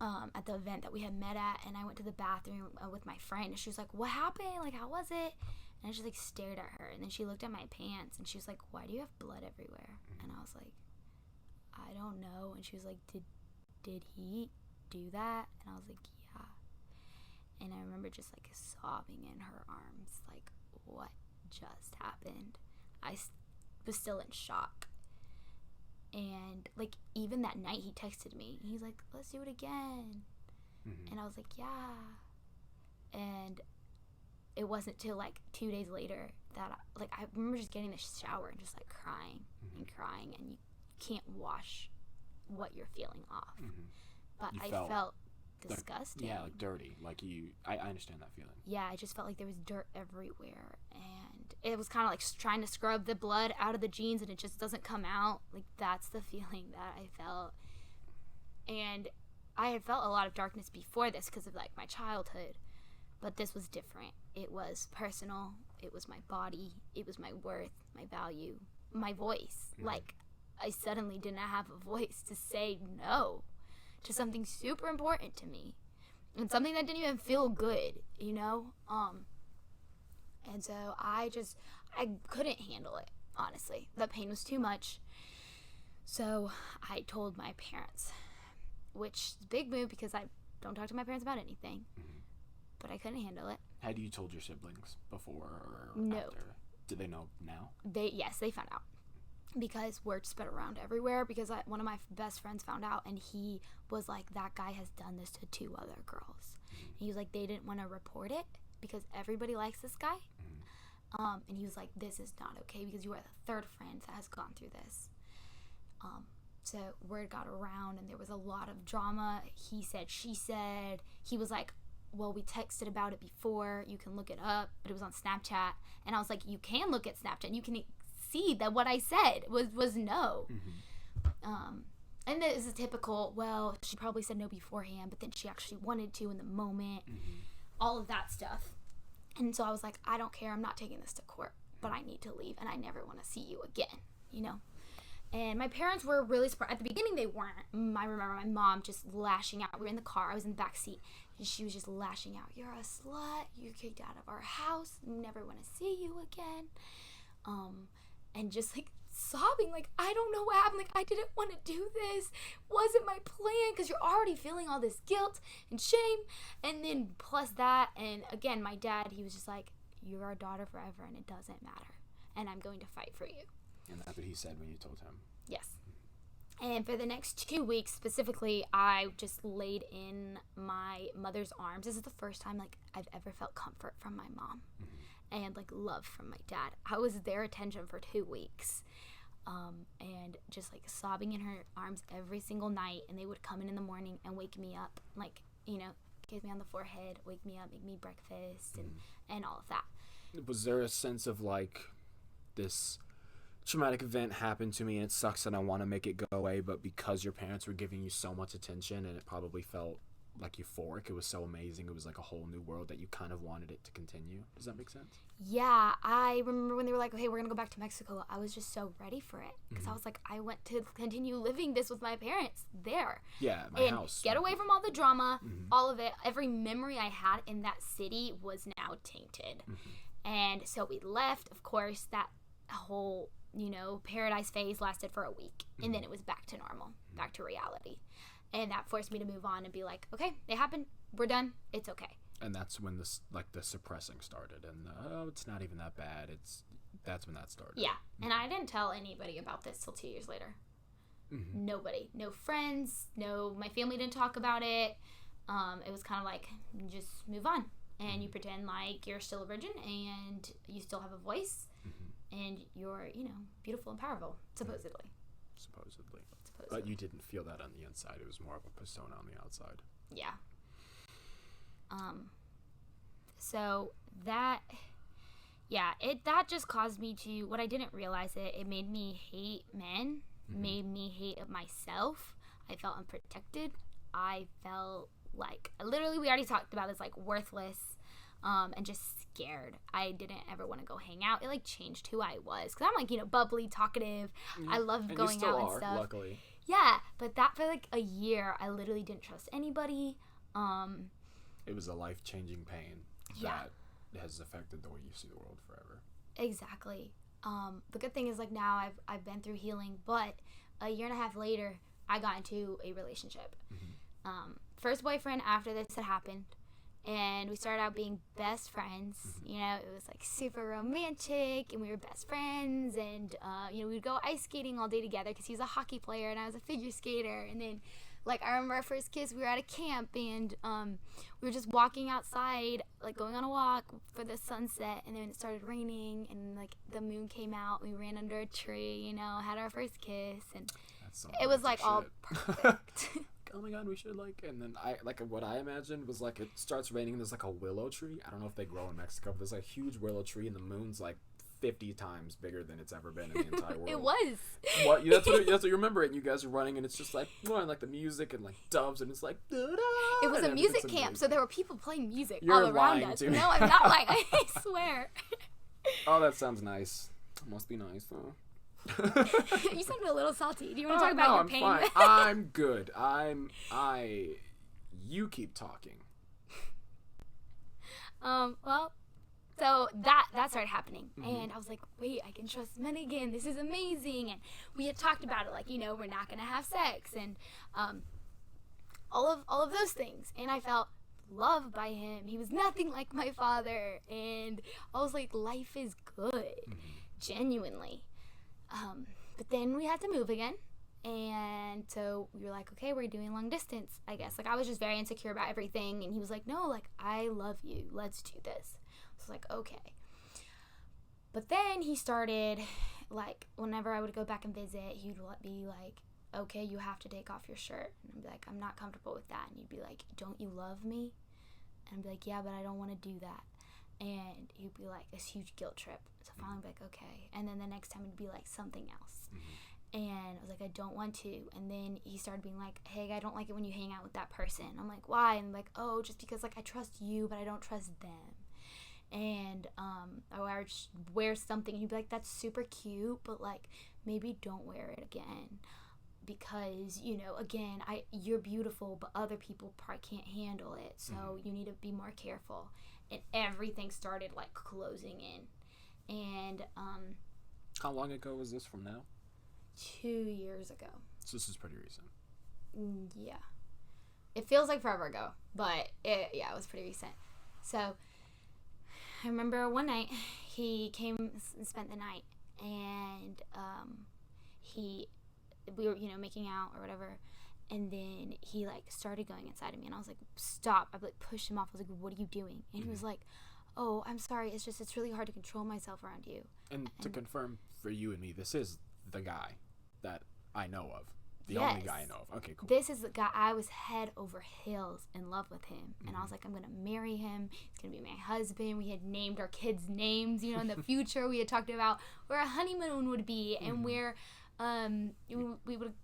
at the event that we had met at, and I went to the bathroom with my friend, and she was like, what happened? Like, how was it? And I just, like, stared at her, and then she looked at my pants, and she was like, why do you have blood everywhere? And I was like, I don't know. And she was like, did he do that? And I was like, yeah. And I remember just, like, sobbing in her arms, like, what just happened? I was still in shock. And like even that night he texted me, he's like, let's do it again. And I was like, yeah. And it wasn't till like 2 days later that I remember just getting in the shower and just like crying and crying, and you can't wash what you're feeling off. But I felt disgusting. Yeah, like dirty. Like I understand that feeling. Yeah, I just felt like there was dirt everywhere, and it was kind of like trying to scrub the blood out of the jeans, and it just doesn't come out. Like that's the feeling that I felt. And I had felt a lot of darkness before this because of like my childhood, but this was different. It was personal. It was my body. It was my worth, my value, my voice. Like, I suddenly didn't have a voice to say no to something super important to me, and something that didn't even feel good, you know? And so I couldn't handle it, honestly. The pain was too much. So I told my parents, which is a big move because I don't talk to my parents about anything, but I couldn't handle it. Had you told your siblings before or No. after? Do they know now? Yes, they found out. Because word spread around everywhere, because one of my best friends found out, and he was like, that guy has done this to 2 other girls. And he was like, they didn't want to report it because everybody likes this guy. And he was like, this is not okay because you are the 3rd friend that has gone through this. So word got around, and there was a lot of drama. He said, she said. He was like, well, we texted about it before. You can look it up, but it was on Snapchat. And I was like, you can look at Snapchat. You can see that what I said was no. And this is typical, well, she probably said no beforehand, but then she actually wanted to in the moment. All of that stuff. And so I was like, I don't care. I'm not taking this to court, but I need to leave, and I never want to see you again, you know? And my parents were really surprised. At the beginning, they weren't. I remember my mom just lashing out. We were in the car. I was in the back seat. And she was just lashing out. You're a slut. You're kicked out of our house. Never want to see you again. And just, like, sobbing. Like, I don't know what happened. Like, I didn't want to do this. Wasn't my plan. Because you're already feeling all this guilt and shame. And then plus that. And, again, my dad, he was just like, you're our daughter forever, and it doesn't matter. And I'm going to fight for you. And that's what he said when you told him. Yes. And for the next 2 weeks, specifically, I just laid in my mother's arms. This is the first time, like, I've ever felt comfort from my mom and, like, love from my dad. I was their attention for 2 weeks and just, like, sobbing in her arms every single night. And they would come in the morning and wake me up, like, you know, kiss me on the forehead, wake me up, make me breakfast, and all of that. Was there a sense of, like, this traumatic event happened to me and it sucks and I want to make it go away, but because your parents were giving you so much attention and it probably felt like euphoric, it was so amazing, it was like a whole new world that you kind of wanted it to continue? Does that make sense? Yeah, I remember when they were like, okay, we're gonna go back to Mexico. I was just so ready for it because I was like, I want to continue living this with my parents there. Yeah, my house. Get away from all the drama, all of it. Every memory I had in that city was now tainted. And so we left. Of course, that whole, you know, paradise phase lasted for a week, and then it was back to normal, back to reality. And that forced me to move on and be like, okay, it happened, we're done, it's okay. And that's when this, like, the suppressing started, and it's not even that bad. That's when that started. Yeah, and I didn't tell anybody about this till 2 years later. Nobody, no friends, no, my family didn't talk about it. It was kind of like, just move on, and you pretend like you're still a virgin and you still have a voice. And you're, you know, beautiful and powerful, supposedly. Supposedly. But you didn't feel that on the inside. It was more of a persona on the outside. Yeah. So that, that just caused me to, what I didn't realize it made me hate men, made me hate myself. I felt unprotected. I felt like, literally, we already talked about this, like, worthless, and just scared. I didn't ever want to go hang out. It, like, changed who I was. Because I'm, like, you know, bubbly, talkative. I love going out and stuff. And you still are, luckily. Yeah, but that for, like, a year, I literally didn't trust anybody. It was a life-changing pain that has affected the way you see the world forever. Exactly. The good thing is, like, now I've been through healing, but a year and a half later, I got into a relationship. First boyfriend after this had happened. And we started out being best friends. You know, it was, like, super romantic, and we were best friends. And, you know, we'd go ice skating all day together because he was a hockey player and I was a figure skater. And then, like, I remember our first kiss, we were at a camp, and we were just walking outside, like, going on a walk for the sunset. And then it started raining, and, like, the moon came out. We ran under a tree, you know, had our first kiss. And it was, like, all perfect. Oh my god, we should, like, and then what I imagined was, like, it starts raining and there's, like, a willow tree. I don't know if they grow in Mexico, but there's, like, a huge willow tree and the moon's, like, 50 times bigger than it's ever been in the entire world. It was. What? That's what you remember it. And you guys are running, and it's just like, and like the music and like doves, and it's like. It was a music camp, so there were people playing music You're all around lying us. to me. No, I'm not lying. I swear. Oh, that sounds nice. Must be nice though. You sounded a little salty. Do you want to talk about your pain? Fine. I'm good. You keep talking. Well, so that started happening, and I was like, wait, I can trust men again. This is amazing. And we had talked about it, like, we're not gonna have sex, and all of those things. And I felt loved by him. He was nothing like my father, and I was like, life is good, genuinely. But then we had to move again. And so we were like, okay, we're doing long distance, I guess. Like, I was just very insecure about everything. And he was like, no, like, I love you. Let's do this. So I was like, okay. But then he started, like, whenever I would go back and visit, he would be like, okay, you have to take off your shirt. And I'd be like, I'm not comfortable with that. And he'd be like, don't you love me? And I'd be like, yeah, but I don't want to do that. And he'd be like, this huge guilt trip. So finally I'd be like, okay. And then the next time it'd be like something else. And I was like, I don't want to. And then he started being like, hey, I don't like it when you hang out with that person. I'm like, why? And I'm like, oh, just because, like, I trust you, but I don't trust them. And I would wear something, and he'd be like, that's super cute, but, like, maybe don't wear it again. Because, again, you're beautiful, but other people probably can't handle it. So you need to be more careful. And everything started, like, closing in. And how long ago was this from now? 2 years ago. So this is pretty recent. Yeah. It feels like forever ago, but it was pretty recent. So I remember one night he came and spent the night, and we were, making out or whatever, and then he, like, started going inside of me, and I was like, stop. I, like, pushed him off. I was like, what are you doing? And he was like, oh, I'm sorry. It's really hard to control myself around you. And to confirm for you and me, this is the guy that I know of. The only guy I know of. Okay, cool. This is the guy. I was head over heels in love with him. And I was like, I'm going to marry him. He's going to be my husband. We had named our kids' names, in the future. We had talked about where a honeymoon would be and where we would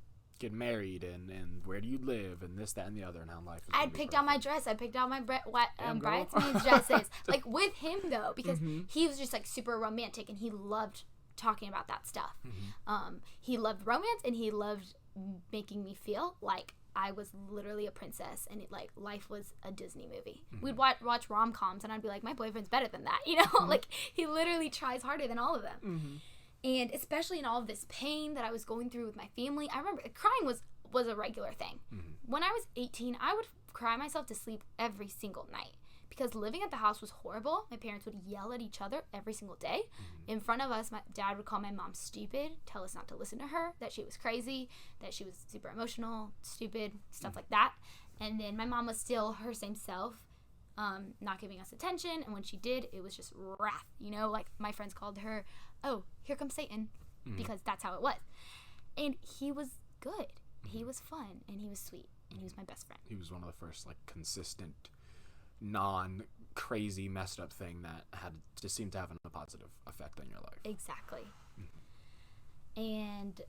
get married and where do you live and this, that, and the other, and how life is. I picked out my dress. I picked out my bridesmaids dresses. Like, with him, though, because he was just, like, super romantic, and he loved talking about that stuff. He loved romance, and he loved making me feel like I was literally a princess, and life was a Disney movie. We'd watch rom-coms, and I'd be like, my boyfriend's better than that, like, he literally tries harder than all of them. And especially in all of this pain that I was going through with my family, I remember crying was a regular thing. When I was 18, I would cry myself to sleep every single night. Because living at the house was horrible. My parents would yell at each other every single day. In front of us, my dad would call my mom stupid, tell us not to listen to her, that she was crazy, that she was super emotional, stupid, stuff like that. And then my mom was still her same self, not giving us attention. And when she did, it was just wrath. Like, my friends called her, oh, here comes Satan, because that's how it was. And he was good. He was fun, and he was sweet, and he was my best friend. He was one of the first, like, consistent, non-crazy, messed up thing that had just seemed to have a positive effect on your life. Exactly. And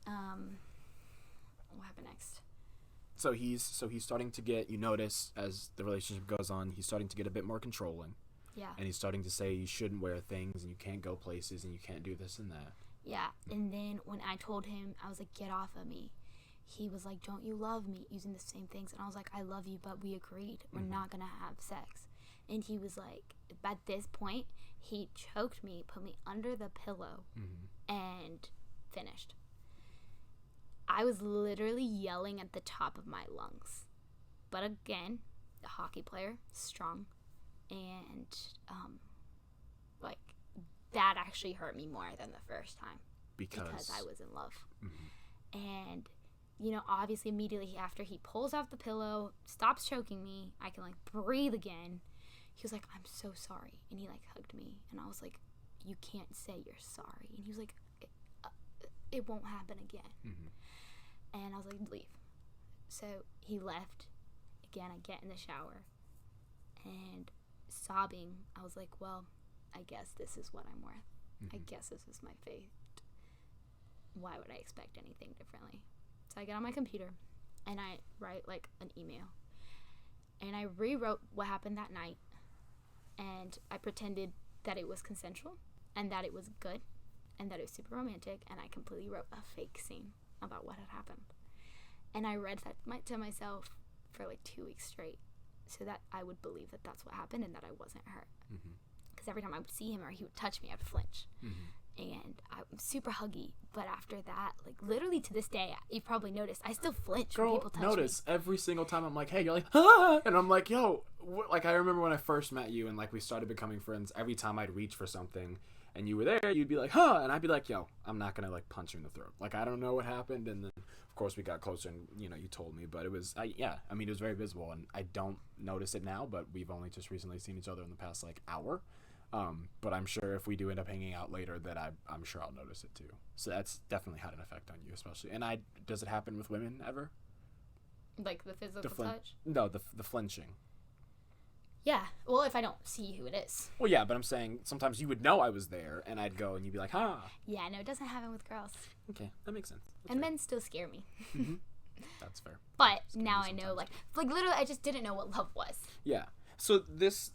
what happened next? So he's starting to get, you notice as the relationship goes on, he's starting to get a bit more controlling. Yeah. And he's starting to say you shouldn't wear things and you can't go places and you can't do this and that. Yeah. And then when I told him, I was like, get off of me. He was like, don't you love me? Using the same things. And I was like, I love you, but we agreed. We're not going to have sex. And he was like, at this point, he choked me, put me under the pillow, and finished. I was literally yelling at the top of my lungs. But again, a hockey player, strong. And, like, that actually hurt me more than the first time. Because I was in love. And, obviously immediately after he pulls off the pillow, stops choking me, I can, like, breathe again. He was like, I'm so sorry. And he, like, hugged me. And I was like, you can't say you're sorry. And he was like, it won't happen again. And I was like, leave. So he left. Again, I get in the shower. And sobbing, I was like, well, I guess this is what I'm worth. I guess this is my fate. Why would I expect anything differently? So I get on my computer and I write like an email. And I rewrote what happened that night. And I pretended that it was consensual and that it was good and that it was super romantic. And I completely wrote a fake scene about what had happened. And I read that to myself for like 2 weeks straight so that I would believe that that's what happened and that I wasn't hurt. Because every time I would see him or he would touch me, I'd flinch. And I'm super huggy. But after that, like literally to this day, you've probably noticed, I still flinch when people touch me. Every single time I'm like, hey, you're like, ah! And I'm like, yo, like I remember when I first met you and like we started becoming friends, every time I'd reach for something and you were there, you'd be like, huh? And I'd be like, yo, I'm not gonna like punch you in the throat. Like I don't know what happened. And then of course we got closer and you told me, but it was, it was very visible and I don't notice it now, but we've only just recently seen each other in the past like hour. But I'm sure if we do end up hanging out later that I'm sure I'll notice it too. So that's definitely had an effect on you, especially. And does it happen with women ever? Like the physical touch? No, the flinching. Yeah. Well, if I don't see who it is. Well, yeah, but I'm saying sometimes you would know I was there and I'd go and you'd be like, huh? Yeah, no, it doesn't happen with girls. Okay, that makes sense. And men still scare me. That's fair. But now I know, like literally I just didn't know what love was. Yeah. So this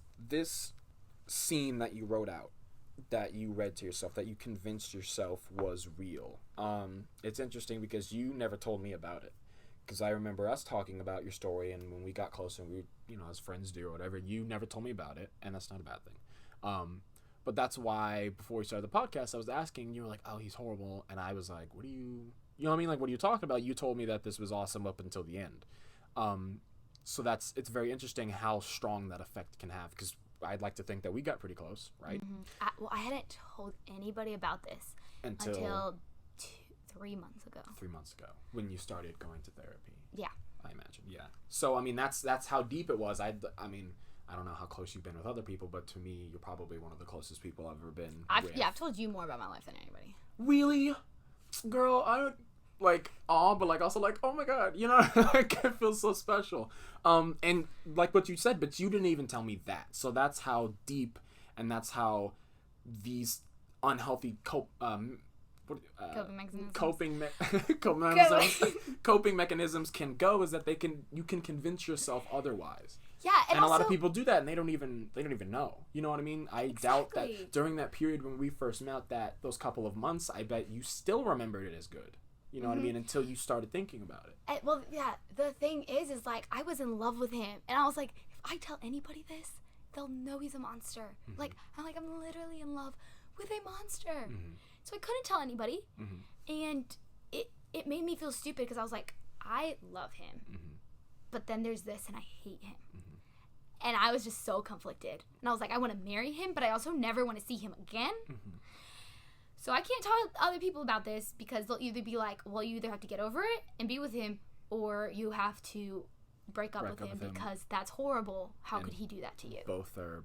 scene that you wrote out, that you read to yourself, that you convinced yourself was real. It's interesting because you never told me about it. Because I remember us talking about your story, and when we got closer, and we, as friends do or whatever, you never told me about it, and that's not a bad thing. But that's why before we started the podcast, I was asking, you were like, oh, he's horrible, and I was like, what are you know what I mean? Like, what are you talking about? You told me that this was awesome up until the end. So it's very interesting how strong that effect can have, because I'd like to think that we got pretty close, right? I hadn't told anybody about this until 3 months ago. 3 months ago, when you started going to therapy. Yeah. I imagine, yeah. So, I mean, that's how deep it was. I mean, I don't know how close you've been with other people, but to me, you're probably one of the closest people I've ever been with. Yeah, I've told you more about my life than anybody. Really? Girl, I don't, like, but, like, also, like, oh, my God, like, it feels so special. And, like what you said, but you didn't even tell me that. So that's how deep, and that's how these unhealthy coping mechanisms can go, is that you can convince yourself otherwise. Yeah, and also, a lot of people do that, and they don't even know. You know what I mean? I doubt that during that period when we first met, that those couple of months, I bet you still remembered it as good. You know what I mean? Until you started thinking about it. Well, yeah. The thing is like I was in love with him, and I was like, if I tell anybody this, they'll know he's a monster. Like I'm literally in love with a monster. So I couldn't tell anybody, and it made me feel stupid because I was like, I love him, but then there's this, and I hate him. And I was just so conflicted. And I was like, I want to marry him, but I also never want to see him again. So I can't tell other people about this because they'll either be like, well, you either have to get over it and be with him, or you have to break up with him because that's horrible. How could he do that to you? Both are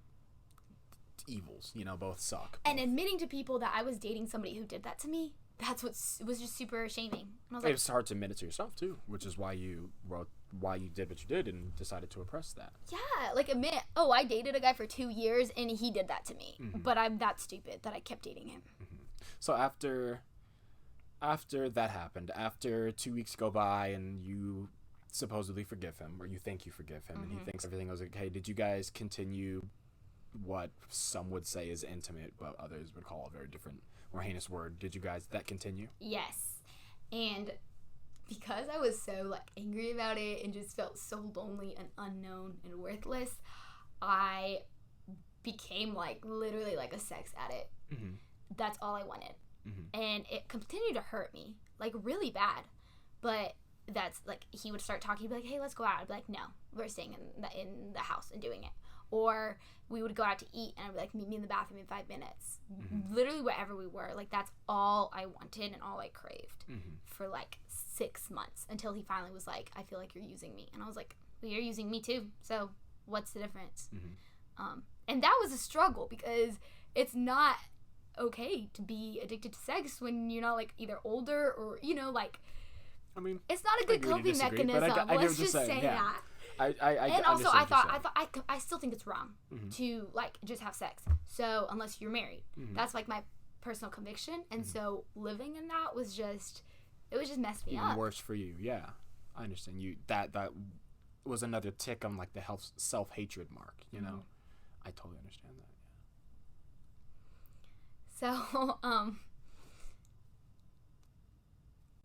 evils, both suck. And admitting to people that I was dating somebody who did that to me, that's what was just super shaming. And I was like, it's hard to admit it to yourself too, which is why you wrote why you did what you did and decided to oppress that. Yeah, like admit, I dated a guy for 2 years and he did that to me, but I'm that stupid that I kept dating him. So after that happened, after 2 weeks go by and you supposedly forgive him, or you think you forgive him, and he thinks everything was okay, did you guys continue what some would say is intimate, but others would call a very different, more heinous word? Did you guys that continue? Yes. And because I was so angry about it and just felt so lonely and unknown and worthless, I became literally a sex addict. That's all I wanted. And it continued to hurt me really bad. But that's he would start talking, he'd be like, hey, let's go out. I'd be like, no, we're staying in the house and doing it. Or we would go out to eat and I'd be like, meet me in the bathroom in 5 minutes. Literally wherever we were. That's all I wanted and all I craved for 6 months, until he finally was like, I feel like you're using me. And I was like, well, you're using me too, so what's the difference? And that was a struggle, because it's not okay to be addicted to sex when you're not either older or I mean, it's not a good coping mechanism. Let's just say that. I still think it's wrong to just have sex. So unless you're married, that's my personal conviction, and so living in that was just messed me Even up. worse for you. Yeah, I understand. That was another tick on like the self-hatred mark. You know, I totally understand that. So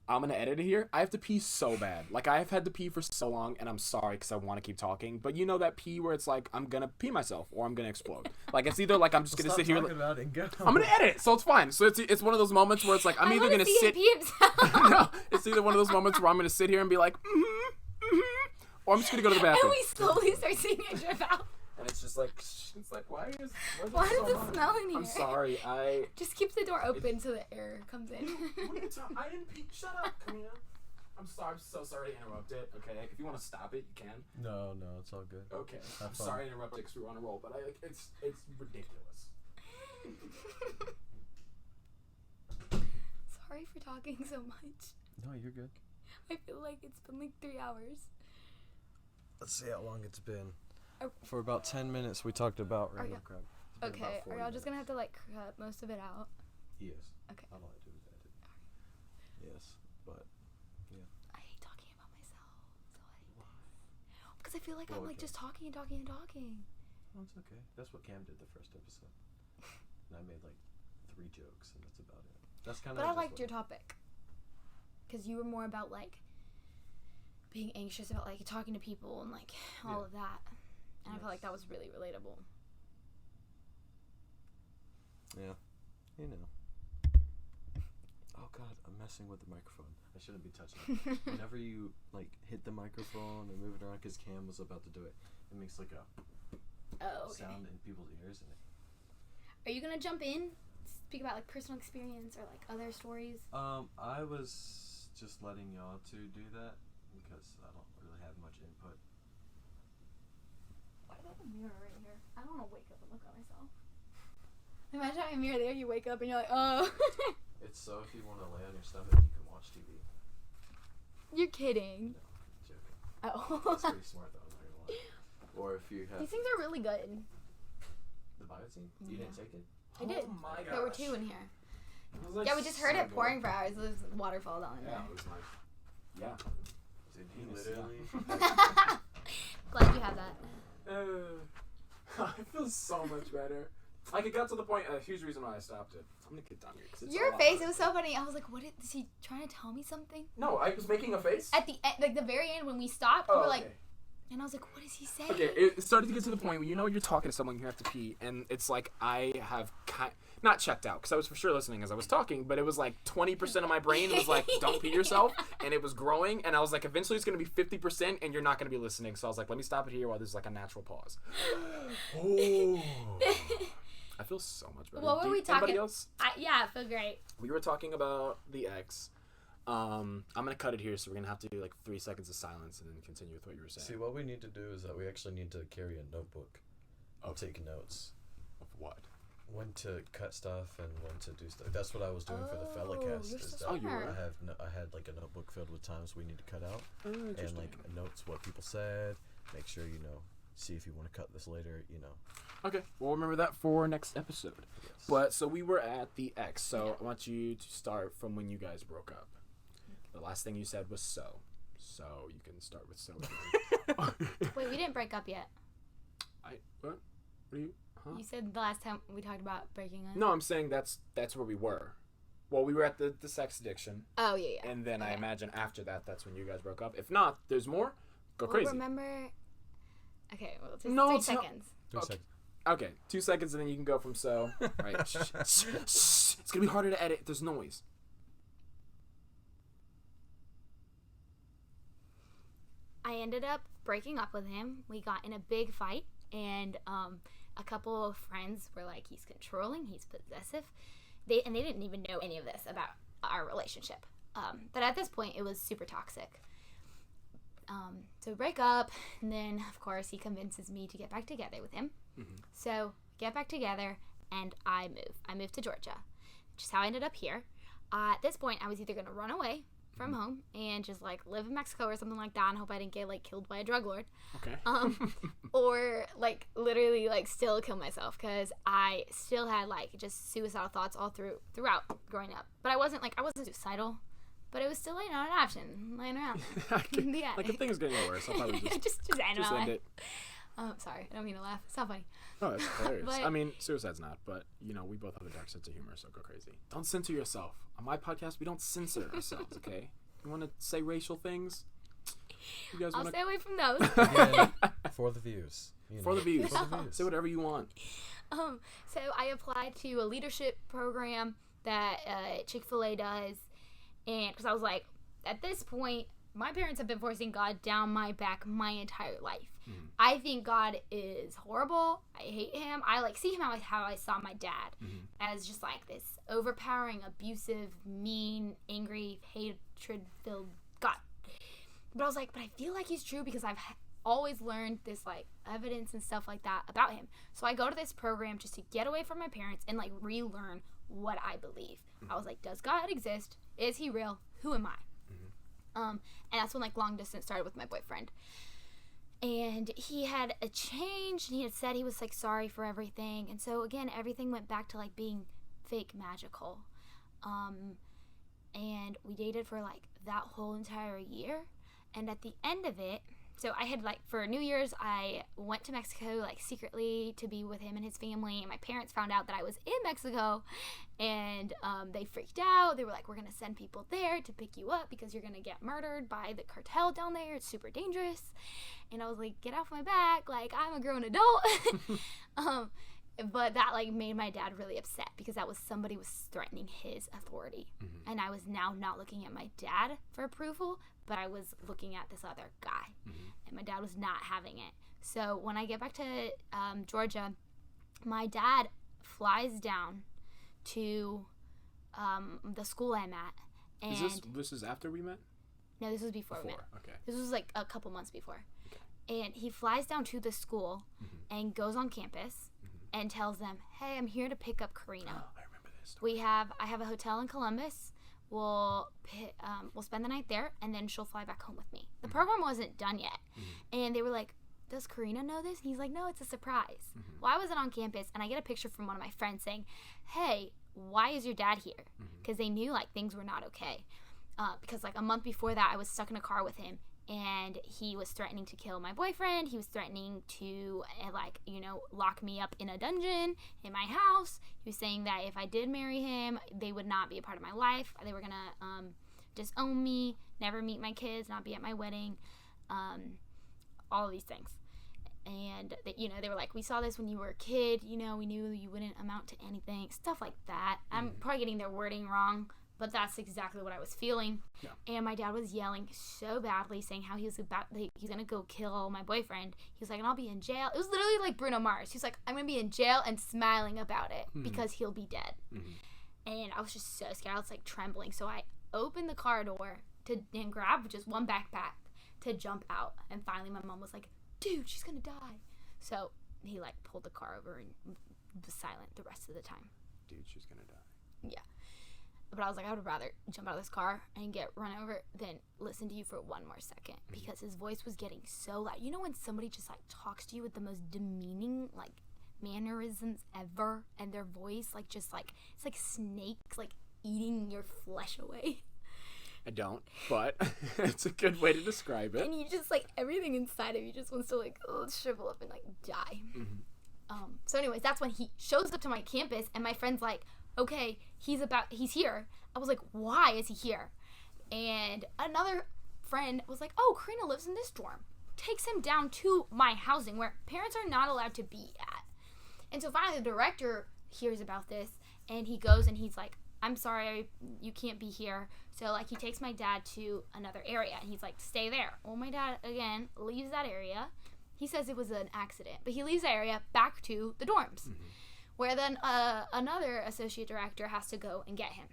I'm gonna edit it here. I have to pee so bad. Like, I've had to pee for so long, and I'm sorry because I want to keep talking. But you know that pee where it's like I'm gonna pee myself or I'm gonna explode. Like, it's either like I'm just gonna sit here. About it and go. I'm gonna edit it, so it's fine. So it's one of those moments where it's like I'm I either wanna gonna see sit. him pee himself. No, it's either one of those moments where I'm gonna sit here and be like, or I'm just gonna go to the And bathroom. we slowly start seeing it drip out. And it's just like, why Why does does it smell in here? I'm sorry, Just keep the door open so the air comes in. I didn't pee. Shut up, Kamina. I'm sorry. I'm so sorry to interrupt it. Okay, if you want to stop it, you can. No, it's all good. Okay. I'm Have fun. sorry to interrupt it because we were on a roll, but it's ridiculous. Sorry for talking so much. No, you're good. I feel like it's been like 3 hours. Let's see how long it's been. Are- For about 10 minutes, we talked about Are random you- crap. It's been Okay, about are 40 y'all just gonna have minutes. to like cut most of it out? He is. Okay. All I do is edit. Yes, but I hate talking about myself. Because I feel like I'm like Okay. just talking and talking and talking. no, it's okay. That's what Cam did the first episode. And I made like 3 jokes, and that's about it. That's kind of. But I liked your topic. Because you were more about like being anxious about like talking to people and like all Yeah. of that. And I felt Yes. like that was really relatable. Yeah, you know. Oh God, I'm messing with the microphone. I shouldn't be touching it. Whenever you like hit the microphone and move it around, because Cam was about to do it, it makes like a Oh, okay. sound in people's ears. And Are you gonna jump in? Speak about like personal experience or like other stories? I was just letting y'all two do that because I don't really have much input. Why do I have a mirror right here? I don't want to wake up and look at myself. Imagine having a mirror there, you wake up and you're like, oh. It's so if you want to lay on your stomach, you can watch TV. You're kidding. No, joking. Oh. That's pretty smart though, I'm not gonna lie. Or if you have These things are really good. the biotine, you didn't take it? I did. Oh my gosh. There were 2 in here. It was, like, Yeah, we just heard so it good. pouring for hours. There was waterfall down in Yeah, there. it was like, yeah. Did he Penis, literally? Glad you have that. I feel so much better. Like, it got to the point, a huge reason why I stopped it. I'm gonna get down here. 'Cause it's a Your lot face, harder. it was so funny. I was like, what is he trying to tell me something? No, I was making a face. At the end, like the very end when we stopped, we Oh, were okay. like, and I was like, what is he saying? Okay, it started to get to the point where you know you're talking to someone, you have to pee, and it's like I have not checked out because I was for sure listening as I was talking, but it was like 20% of my brain was like, "Don't pee yourself," and it was growing, and I was like, eventually it's gonna be 50%, and you're not gonna be listening. So I was like, let me stop it here while there's like a natural pause. Oh. I feel so much better. What were we Anybody talking- else? Yeah, I feel great. We were talking about the ex. I'm gonna cut it here, so we're gonna have to do like 3 seconds of silence and then continue with what you were saying. See, what we need to do is that we actually need to carry a notebook. I'll take notes. Of what? When to cut stuff and when to do stuff. That's what I was doing for the fella Oh, cast. you're Is so that you were? smart. I had like a notebook filled with times we need to cut out and like notes what people said. Make sure see if you want to cut this later. Okay, we'll remember that for next episode. Yes. But so we were at the X. So I want you to start from when you guys broke up. The last thing you said was so. So you can start with so. Wait, we didn't break up yet. What? What are you? Huh? You said the last time we talked about breaking up. No, I'm saying that's where we were. Well, we were at the sex addiction, Oh, yeah. and then I Okay. imagine after that's when you guys broke up. If not, there's more. Go Well, crazy. remember. Okay, well, it's No, 3 it's not- seconds. 3 Okay. seconds. Okay, 2 seconds, and then you can go from so. Right. Shh, shh, shh. It's gonna be harder to edit if there's noise. I ended up breaking up with him. We got in a big fight, and a couple of friends were like, he's controlling, he's possessive. They didn't even know any of this about our relationship. But at this point, it was super toxic. So we break up, and then, of course, he convinces me to get back together with him. Mm-hmm. So, get back together, and I move. I moved to Georgia, which is how I ended up here. At this point, I was either going to run away from home and just like live in Mexico or something like that and hope I didn't get like killed by a drug lord. Okay. Or like literally like still kill myself because I still had like just suicidal thoughts all throughout growing up. But I wasn't suicidal, but it was still, an option laying around. Yeah. Like if things getting worse, I'll probably just end it. Sorry, I don't mean to laugh. It's not funny. No, that's hilarious. But, I mean, suicide's not, but we both have a dark sense of humor, so go crazy. Don't censor yourself. On my podcast, we don't censor ourselves, okay? You want to say racial things? You guys I'll want stay away from those. Again, for the views. For the views. For the views. Say whatever you want. So I applied to a leadership program that Chick-fil-A does, and because I was like, at this point, my parents have been forcing God down my back my entire life. Mm-hmm. I think God is horrible. I hate him. I like see him how I saw my dad, as just like this overpowering, abusive, mean, angry, hatred-filled God. But I was like, but I feel like he's true because I've always learned this like evidence and stuff like that about him. So I go to this program just to get away from my parents and like relearn what I believe. I was like, does God exist? Is he real? Who am I? And that's when like long distance started with my boyfriend. And he had a change, and he had said he was like sorry for everything. And so again, everything went back to like being fake magical. And we dated for like that whole entire year. And at the end of it, so I had like for New Year's, I went to Mexico like secretly to be with him and his family. And my parents found out that I was in Mexico, and they freaked out. They were like, we're going to send people there to pick you up because you're going to get murdered by the cartel down there. It's super dangerous. And I was like, get off my back. Like, I'm a grown adult. But that like made my dad really upset because that was somebody was threatening his authority. And I was now not looking at my dad for approval, but I was looking at this other guy. And my dad was not having it. So when I get back to Georgia, my dad flies down to the school I'm at. And this is after we met? No, this was before we met. Okay. This was like a couple months before. Okay. And he flies down to the school and goes on campus and tells them, hey, I'm here to pick up Karina. Oh, I remember this. I have a hotel in Columbus. We'll spend the night there, and then she'll fly back home with me. The program wasn't done yet. And they were like, does Karina know this? And he's like, no, it's a surprise. Well, I wasn't on campus, and I get a picture from one of my friends saying, hey, why is your dad here? Because they knew like things were not okay. Because like a month before that, I was stuck in a car with him, and he was threatening to kill my boyfriend. He was threatening to lock me up in a dungeon in my house. He was saying that if I did marry him, they would not be a part of my life. They were gonna disown me, never meet my kids, not be at my wedding, all of these things. And they were like, we saw this when you were a kid, we knew you wouldn't amount to anything, stuff like that. I'm probably getting their wording wrong, but that's exactly what I was feeling. Yeah. And my dad was yelling so badly, saying how he's gonna go kill my boyfriend. He was like, and I'll be in jail. It was literally like Bruno Mars. He's like, I'm gonna be in jail, and smiling about it because he'll be dead. And I was just so scared. I was like trembling. So I opened the car door and grabbed just one backpack to jump out. And finally my mom was like, dude, she's gonna die. So he like pulled the car over and was silent the rest of the time. Dude, she's gonna die. Yeah. But I was like, I would rather jump out of this car and get run over than listen to you for one more second, because his voice was getting so loud. You know when somebody just like talks to you with the most demeaning like mannerisms ever, and their voice like just like it's like snakes like eating your flesh away. I don't, but it's a good way to describe it. And you just like everything inside of you just wants to like shrivel up and like die. So anyways, that's when he shows up to my campus, and my friend's like, okay, he's here. I was like, why is he here? And another friend was like, oh, Karina lives in this dorm. Takes him down to my housing where parents are not allowed to be at. And so finally the director hears about this, and he goes and he's like, I'm sorry, you can't be here. So like he takes my dad to another area, and he's like, stay there. Well, my dad again leaves that area. He says it was an accident, but he leaves the area back to the dorms. Where then another associate director has to go and get him.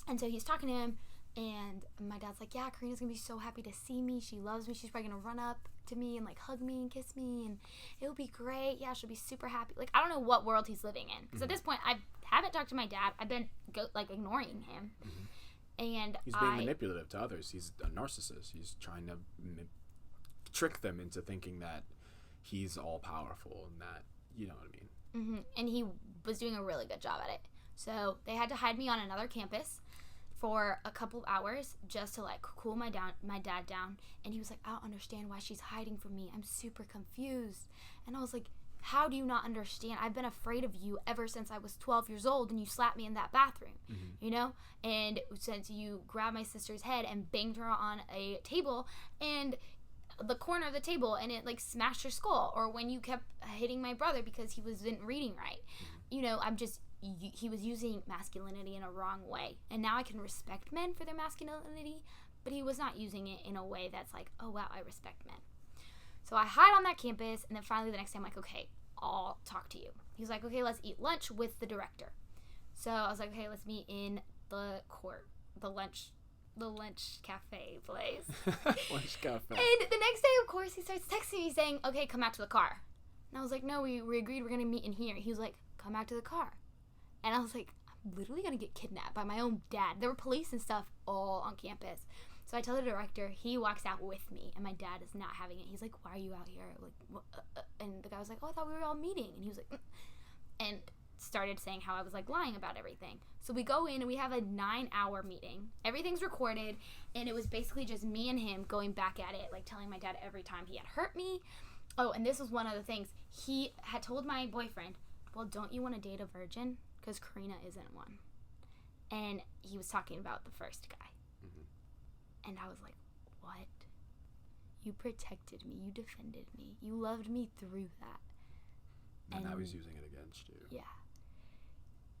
And so he's talking to him, and my dad's like, yeah, Karina's going to be so happy to see me. She loves me. She's probably going to run up to me and, like, hug me and kiss me, and it'll be great. Yeah, she'll be super happy. Like, I don't know what world he's living in. Because at this point, I haven't talked to my dad. I've been, ignoring him. And He's being manipulative to others. He's a narcissist. He's trying to trick them into thinking that he's all powerful and that, you know what I mean. And he was doing a really good job at it. So they had to hide me on another campus for a couple hours just to like cool my dad down. And he was like, I don't understand why she's hiding from me. I'm super confused. And I was like, how do you not understand? I've been afraid of you ever since I was 12 years old and you slapped me in that bathroom, you know? And since you grabbed my sister's head and banged her on a table and the corner of the table and it like smashed her skull, or when you kept hitting my brother because he wasn't reading right, you know, he was using masculinity in a wrong way. And now I can respect men for their masculinity, but he was not using it in a way that's like, oh wow, I respect men. So I hide on that campus, and then finally the next day I'm like, okay, I'll talk to you. He's like, okay, let's eat lunch with the director. So I was like, okay, let's meet in the court, the lunch cafe place. Lunch cafe. And the next day, of course, he starts texting me saying, okay, come back to the car. And I was like, no, we agreed we're going to meet in here. He was like, come back to the car. And I was like, I'm literally going to get kidnapped by my own dad. There were police and stuff all on campus. So I tell the director, he walks out with me, and my dad is not having it. He's like, why are you out here? Like, and the guy was like, oh, I thought we were all meeting. And he was like, and started saying how I was like lying about everything. So we go in and we have a 9-hour meeting. Everything's recorded, and it was basically just me and him going back at it, like telling my dad every time he had hurt me. Oh, and this was one of the things. He had told my boyfriend, well, don't you want to date a virgin? Because Karina isn't one. And he was talking about the first guy. And I was like, what? You protected me. You defended me. You loved me through that. And now he's using it against you. Yeah.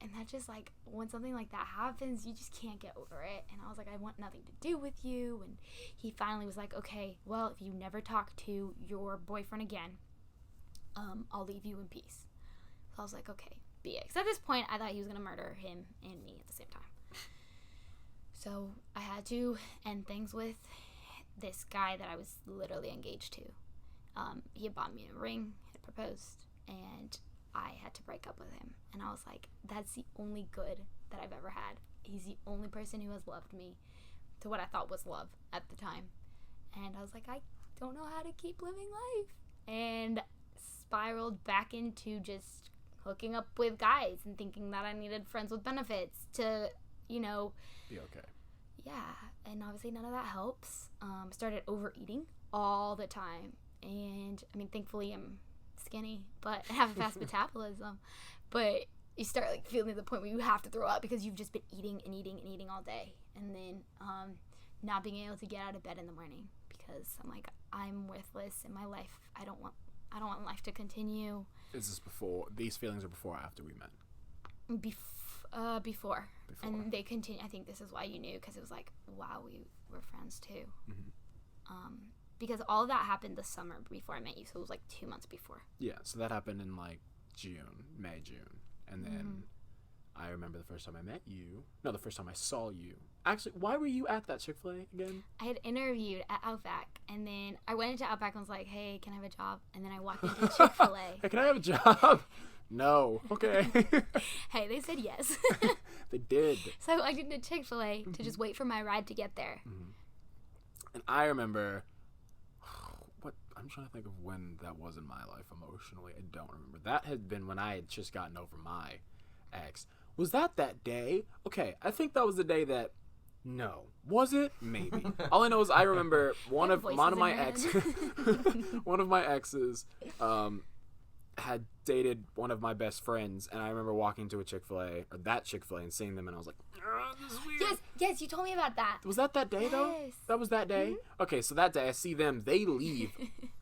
And that just like, when something like that happens, you just can't get over it. And I was like, I want nothing to do with you. And he finally was like, okay, well, if you never talk to your boyfriend again, I'll leave you in peace. So I was like, okay, be it. Because at this point, I thought he was going to murder him and me at the same time. So I had to end things with this guy that I was literally engaged to. He had bought me a ring, had proposed, and I had to break up with him. And I was like, that's the only good that I've ever had. He's the only person who has loved me to what I thought was love at the time. And I was like, I don't know how to keep living life. And spiraled back into just hooking up with guys and thinking that I needed friends with benefits to, you know, be okay. Yeah, and obviously none of that helps. Started overeating all the time, and I mean, thankfully I'm skinny, but I have a fast metabolism. But you start like feeling to the point where you have to throw up because you've just been eating and eating and eating all day, and then not being able to get out of bed in the morning because I'm like, I'm worthless in my life. I don't want life to continue. Is this before? These feelings are before or after we met? Before. And they continue. I think this is why you knew, because it was like, wow, we were friends too. Because all of that happened the summer before I met you, so it was like 2 months before. Yeah, so that happened in like May, June. And then I remember the first time I met you. No, the first time I saw you. Actually, why were you at that Chick-fil-A again? I had interviewed at Outback, and then I went into Outback and was like, hey, can I have a job? And then I walked into Chick-fil-A. Hey, can I have a job? No. Okay. Hey, they said yes. They did. So I walked into Chick-fil-A to just wait for my ride to get there. And I remember, I'm trying to think of when that was in my life emotionally. I don't remember. That had been when I had just gotten over my ex. Was that day? Okay, I think that was the day that, no. Was it? Maybe. All I know is I remember one of my exes had dated one of my best friends, and I remember walking to a Chick-fil-A, or that Chick-fil-A, and seeing them, and I was like, this is weird. Yes, you told me about that. Was that day, though? Yes. That was that day? Okay, so that day, I see them, they leave.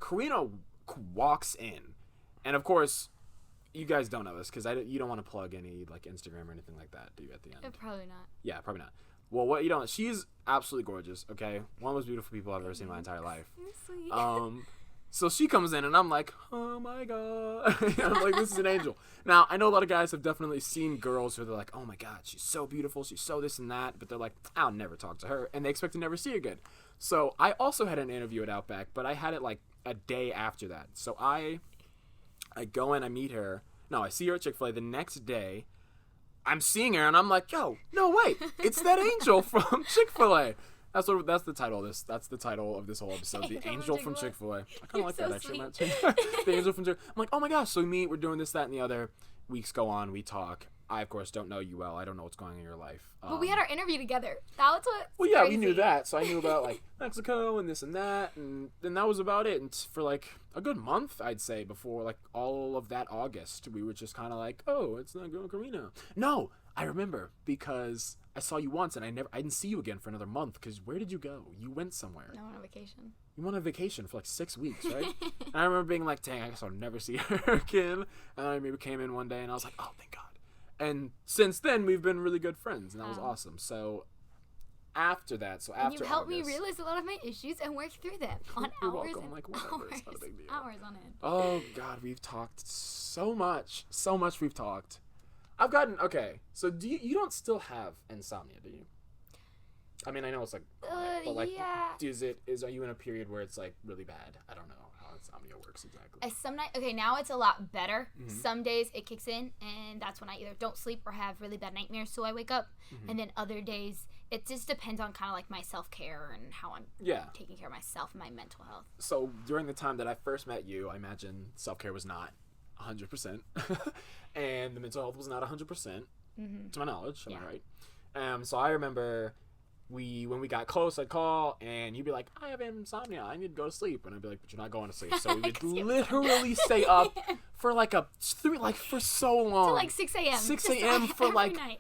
Karina walks in, and of course, you guys don't know this, because you don't want to plug any, like, Instagram or anything like that, do you, at the end? Probably not. Yeah, probably not. Well, what you don't, she's absolutely gorgeous, okay? One of the most beautiful people I've ever seen in my entire life. Sweet. So she comes in, and I'm like, oh my god. I'm like, this is an angel. Now, I know a lot of guys have definitely seen girls who they're like, oh my god, she's so beautiful, she's so this and that, but they're like, I'll never talk to her, and they expect to never see her again. So I also had an interview at Outback, but I had it like a day after that. So I go in, I meet her. No, I see her at Chick-fil-A. The next day, I'm seeing her, and I'm like, yo, no, wait, it's that angel from Chick-fil-A. That's the title of this. That's the title of this whole episode. The angel from Chick-fil-A. I kind of like that, actually. The angel from Chick-fil-A. I'm like, oh my gosh. So we meet. We're doing this, that, and the other. Weeks go on. We talk. I, of course, don't know you well. I don't know what's going on in your life. But we had our interview together. That's what. Well, yeah, we knew that. So I knew about, like, Mexico and this and that. And then that was about it. And for, like, a good month, I'd say, before, like, all of that August, we were just kind of like, oh, it's not going Karina. No, I remember because I saw you once and I didn't see you again for another month. Because where did you go? You went somewhere. I went on vacation. You went on vacation for like 6 weeks, right? And I remember being like, dang, I guess I'll never see her again. And I maybe came in one day and I was like, oh, thank God. And since then, we've been really good friends, and that was awesome. So after that, and you helped me realize a lot of my issues and work through them on You're hours welcome. and Like, whatever. It's not a big deal. hours on end. Oh, God, we've talked so much. So much we've talked. I've gotten, okay, so you don't still have insomnia, do you? I mean, I know it's like, but like, yeah. Are you in a period where it's like really bad? I don't know how insomnia works exactly. Some night, okay, now it's a lot better. Mm-hmm. Some days it kicks in, and that's when I either don't sleep or have really bad nightmares, so I wake up. Mm-hmm. And then other days, it just depends on kind of like my self-care and how I'm taking care of myself and my mental health. So during the time that I first met you, I imagine self-care was not 100%, and the mental health was not 100%, to my knowledge. Am I right? So I remember when we got close, I'd call, and you'd be like, I have insomnia, I need to go to sleep. And I'd be like, but you're not going to sleep. So we would literally stay up for like for so long. Till like 6 a.m. 6 a.m. for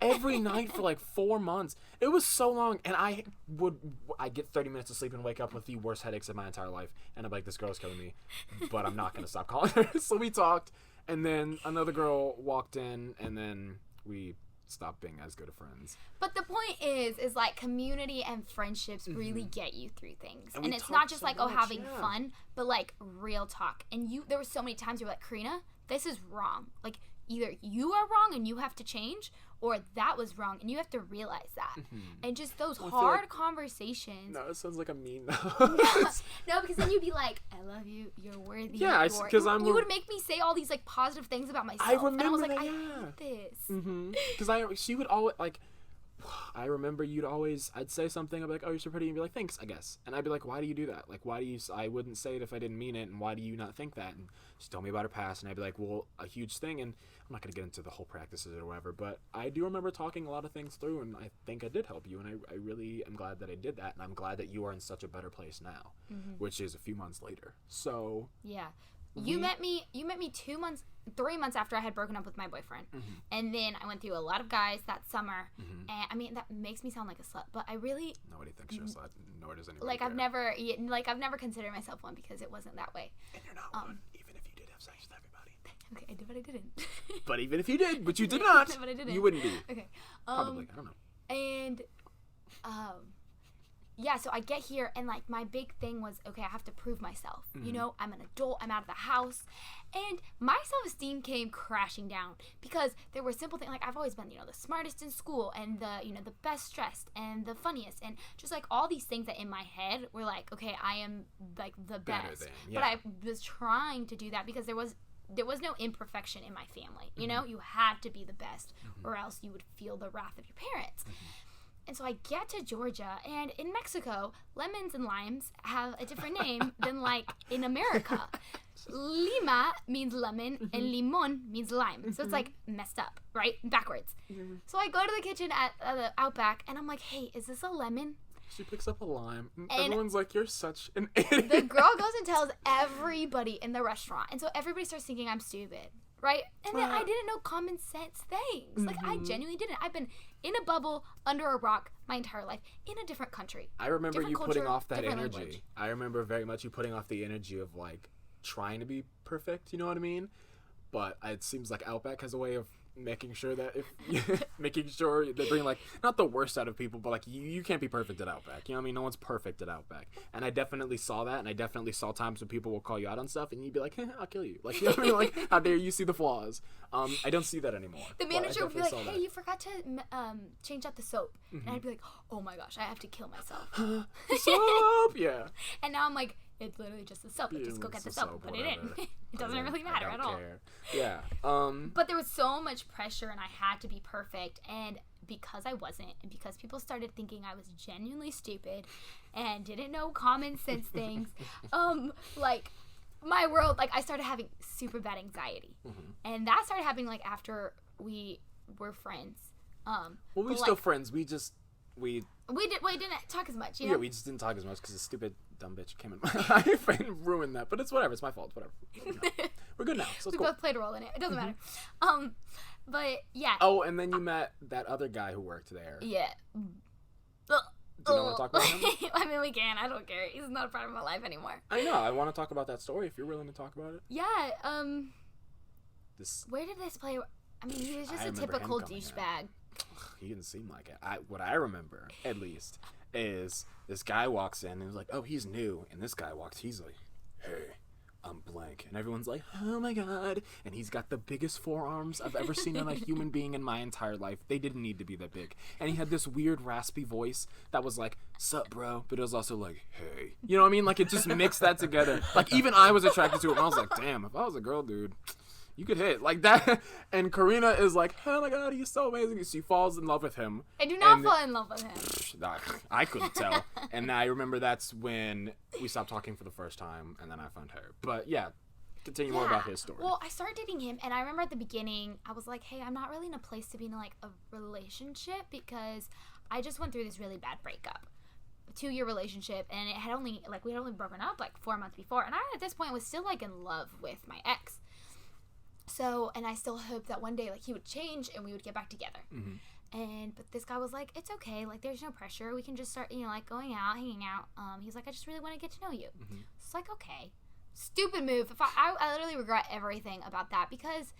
every night. night for like 4 months. It was so long, and I get 30 minutes of sleep and wake up with the worst headaches of my entire life. And I'm like, this girl's killing me, but I'm not going to stop calling her. So we talked, and then another girl walked in, and then we stop being as good of friends. But the point is like community and friendships really get you through things. And it's not just so like, having fun, but like real talk. And there were so many times you were like, Karina, this is wrong. Like either you are wrong and you have to change, or that was wrong and you have to realize that. And just those hard conversations. No, it sounds like a mean. No, because then you'd be like, I love you, you're worthy. Yeah, because you would make me say all these like positive things about myself. I remember and I was like, that, I hate this. Because she would always like, I remember I'd say something, I'd be like, oh, you're so pretty, and you'd be like, thanks, I guess. And I'd be like, why do you do that? Like, I wouldn't say it if I didn't mean it, and why do you not think that? And she told me about her past, and I'd be like, well, a huge thing, and I'm not going to get into the whole practices or whatever, but I do remember talking a lot of things through, and I think I did help you, and I really am glad that I did that, and I'm glad that you are in such a better place now, which is a few months later. So yeah. You met me 3 months after I had broken up with my boyfriend. And then I went through a lot of guys that summer. And I mean, that makes me sound like a slut, but I really... Nobody thinks you're a slut, nor does anybody Like, care. I've never considered myself one because it wasn't that way. And you're not one, even if you did have sex with everybody. Okay, I did, but I didn't. But even if you did, but you did not, but I didn't. You wouldn't be. Okay. Probably, I don't know. And, yeah, so I get here, and, like, my big thing was, okay, I have to prove myself. You know, I'm an adult, I'm out of the house. And my self-esteem came crashing down because there were simple things, like, I've always been, the smartest in school and the best dressed and the funniest and just, like, all these things that in my head were like, okay, I am, like, the best. But I was trying to do that because there was no imperfection in my family. You know, you had to be the best or else you would feel the wrath of your parents. And so I get to Georgia, and in Mexico, lemons and limes have a different name than, like, in America. Lima means lemon, and limon means lime. So it's, like, messed up, right? Backwards. So I go to the kitchen at the Outback, and I'm like, hey, is this a lemon? She picks up a lime. And everyone's like, you're such an idiot. The girl goes and tells everybody in the restaurant. And so everybody starts thinking I'm stupid. Right? And then I didn't know common sense things. Like, I genuinely didn't. I've been in a bubble under a rock my entire life in a different country. I remember you putting off that energy. Language. I remember very much you putting off the energy of, like, trying to be perfect, you know what I mean? But it seems like Outback has a way of making sure that they bring, like, not the worst out of people, but, like, you can't be perfect at Outback. You know what I mean? No one's perfect at Outback. And I definitely saw that, and I definitely saw times when people will call you out on stuff, and you'd be like, I'll kill you. Like, you know what I mean? Like, how dare you see the flaws? I don't see that anymore. The manager would be like, hey, you forgot to change out the soap. And I'd be like, oh my gosh, I have to kill myself. Soap! Yeah. And now I'm like, it's literally just the soap. Like, just go get the It's soap and put it in. It doesn't really matter at all. Yeah. But there was so much pressure, and I had to be perfect, and because I wasn't, and because people started thinking I was genuinely stupid and didn't know common sense things, like, my world, like, I started having super bad anxiety. And that started happening, like, after we were friends. Well, we were still friends. We didn't talk as much, you know? Yeah, we just didn't talk as much because a stupid dumb bitch came in my life and ruined that. But it's whatever. It's my fault. Whatever. We're good now. So it's we both played a role in it. It doesn't matter. But yeah. Oh, and then you met that other guy who worked there. Yeah. Do you want to talk about him? I mean, we can. I don't care. He's not a part of my life anymore. I know. I want to talk about that story if you're willing to talk about it. Yeah. This. Where did this play? I mean, he was just I a remember typical him coming douchebag. He didn't seem like it. What I remember, at least, is this guy walks in and he's like, oh, he's new. And this guy walks, he's like, hey, I'm blank. And everyone's like, oh my God. And he's got the biggest forearms I've ever seen on a human being in my entire life. They didn't need to be that big. And he had this weird raspy voice that was like, sup, bro? But it was also like, hey. You know what I mean? Like, it just mixed that together. Like, even I was attracted to him. I was like, damn, if I was a girl, dude, you could hit like that. And Karina is like, oh my God, he's so amazing. She falls in love with him. I do not fall in love with him. I couldn't tell. And I remember that's when we stopped talking for the first time, and then I found her. But yeah, continue more about his story. Well, I started dating him, and I remember at the beginning, I was like, hey, I'm not really in a place to be in like a relationship because I just went through this really bad breakup. A 2-year relationship, and it had only, like, we had only broken up like 4 months before, and I at this point was still like in love with my ex. So, and I still hoped that one day, like, he would change and we would get back together. But this guy was like, it's okay, like, there's no pressure, we can just start, you know, like, going out, hanging out. He's like, I just really want to get to know you. It's like, okay, stupid move. I literally regret everything about that because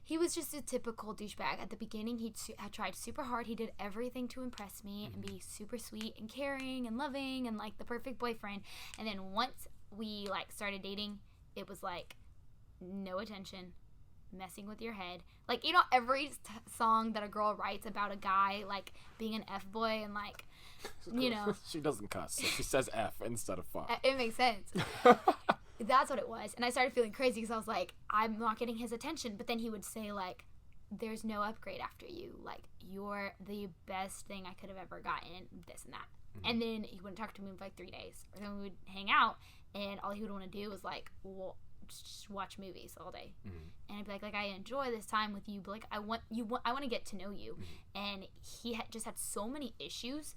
he was just a typical douchebag. At the beginning, he had tried super hard. He did everything to impress me and be super sweet and caring and loving and, like, the perfect boyfriend. And then once we, like, started dating, it was like, no attention, messing with your head. Like, you know, every song that a girl writes about a guy, like, being an F-boy and, like, you know. She doesn't cuss, so she says F instead of fuck. It makes sense. That's what it was. And I started feeling crazy because I was like, I'm not getting his attention. But then he would say, like, there's no upgrade after you. Like, you're the best thing I could have ever gotten, this and that. And then he wouldn't talk to me for, like, 3 days. Or then we would hang out, and all he would want to do was, like, just watch movies all day. And I'd be like, I enjoy this time with you, but, like, I want to get to know you. And he just had so many issues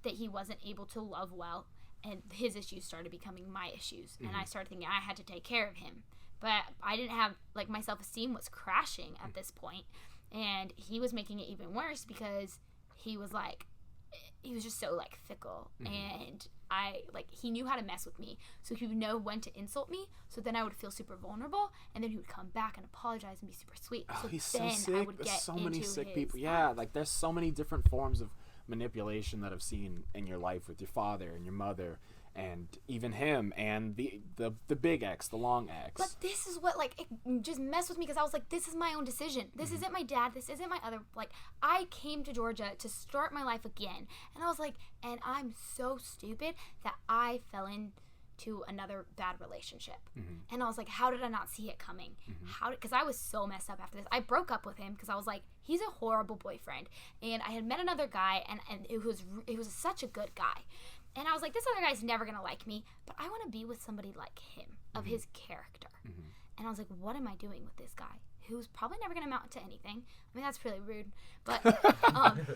that he wasn't able to love well, and his issues started becoming my issues. And I started thinking I had to take care of him, but I didn't have, like, my self-esteem was crashing at this point, and he was making it even worse because he was just so, like, fickle. And he knew how to mess with me, so he would know when to insult me, so then I would feel super vulnerable, and then he would come back and apologize and be super sweet. Oh, so he's so then sick. I would There's get so many into sick his people. Yeah, like, there's so many different forms of manipulation that I've seen in your life with your father and your mother, and even him, and the big X, the long X. But this is what, like, it just messed with me because I was like, this is my own decision. This isn't my dad. This isn't my other, like, I came to Georgia to start my life again. And I was like, and I'm so stupid that I fell into another bad relationship. And I was like, how did I not see it coming? Because I was so messed up after this. I broke up with him because I was like, he's a horrible boyfriend. And I had met another guy, and it was such a good guy. And I was like, this other guy's never going to like me, but I want to be with somebody like him, of his character. And I was like, what am I doing with this guy who's probably never going to amount to anything? I mean, that's really rude, but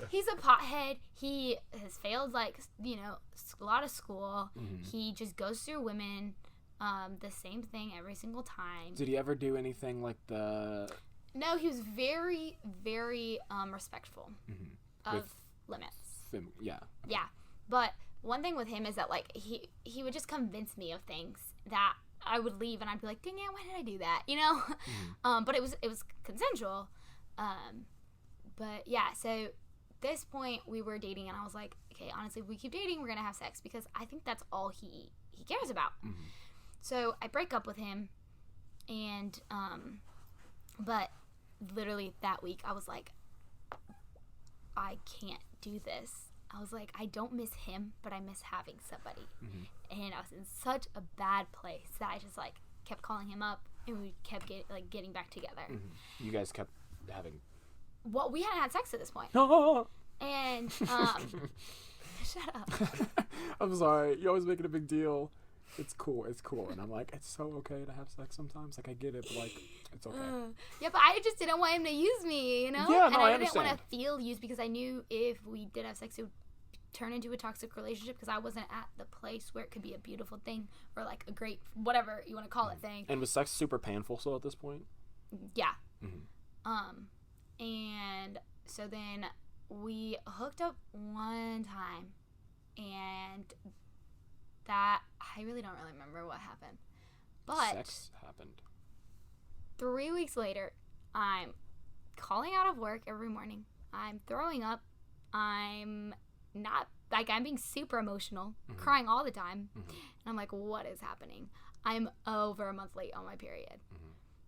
he's a pothead. He has failed, like, you know, a lot of school. He just goes through women, the same thing every single time. Did he ever do anything like the... No, he was very, very respectful of limits. Yeah. Yeah, but... one thing with him is that, like, he would just convince me of things that I would leave, and I'd be like, dang it, why did I do that, you know? But it was consensual. But yeah, so this point we were dating, and I was like, okay, honestly, if we keep dating, we're gonna have sex, because I think that's all he cares about. So I break up with him, and but literally that week I was like, I can't do this I was like, I don't miss him, but I miss having somebody. And I was in such a bad place that I just like kept calling him up, and we kept getting back together. You guys kept having. Well, we hadn't had sex at this point. And shut up. I'm sorry. You always making a big deal. It's cool. And I'm like, it's so okay to have sex sometimes. Like, I get it, but like, it's okay. Yeah, but I just didn't want him to use me, you know? Yeah, and no, I I didn't understand. want to feel used because I knew if we did have sex, it would turn into a toxic relationship because I wasn't at the place where it could be a beautiful thing or like a great, whatever you want to call it, thing. And was sex super painful still at this point? Yeah. And so then we hooked up one time, and that I really don't remember what happened. But Sex happened. 3 weeks later, I'm calling out of work every morning. I'm throwing up. I'm not, like, I'm being super emotional, crying all the time. And I'm like, what is happening? I'm over a month late on my period.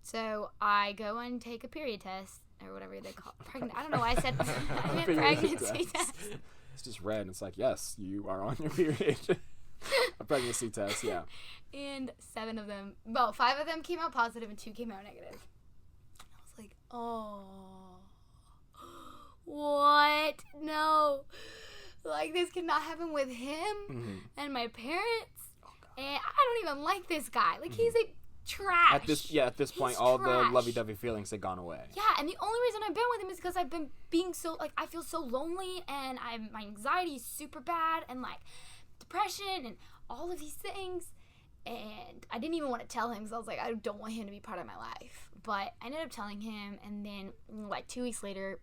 So I go and take a period test, or whatever they call it. I don't know why I said I meant pregnancy test. It's just red, and it's like, yes, you are on your period. A pregnancy test, yeah. And 5 of them came out positive and 2 came out negative. I was like, oh, what? No. Like, this could not happen with him and my parents. And I don't even like this guy. Like, he's a trash. At this point, all the lovey-dovey feelings had gone away. Yeah, and the only reason I've been with him is because I've been being so, like, I feel so lonely, and my anxiety is super bad, and, like, depression, and all of these things. And I didn't even want to tell him because I was like, I don't want him to be part of my life. But I ended up telling him, and then, like, 2 weeks later,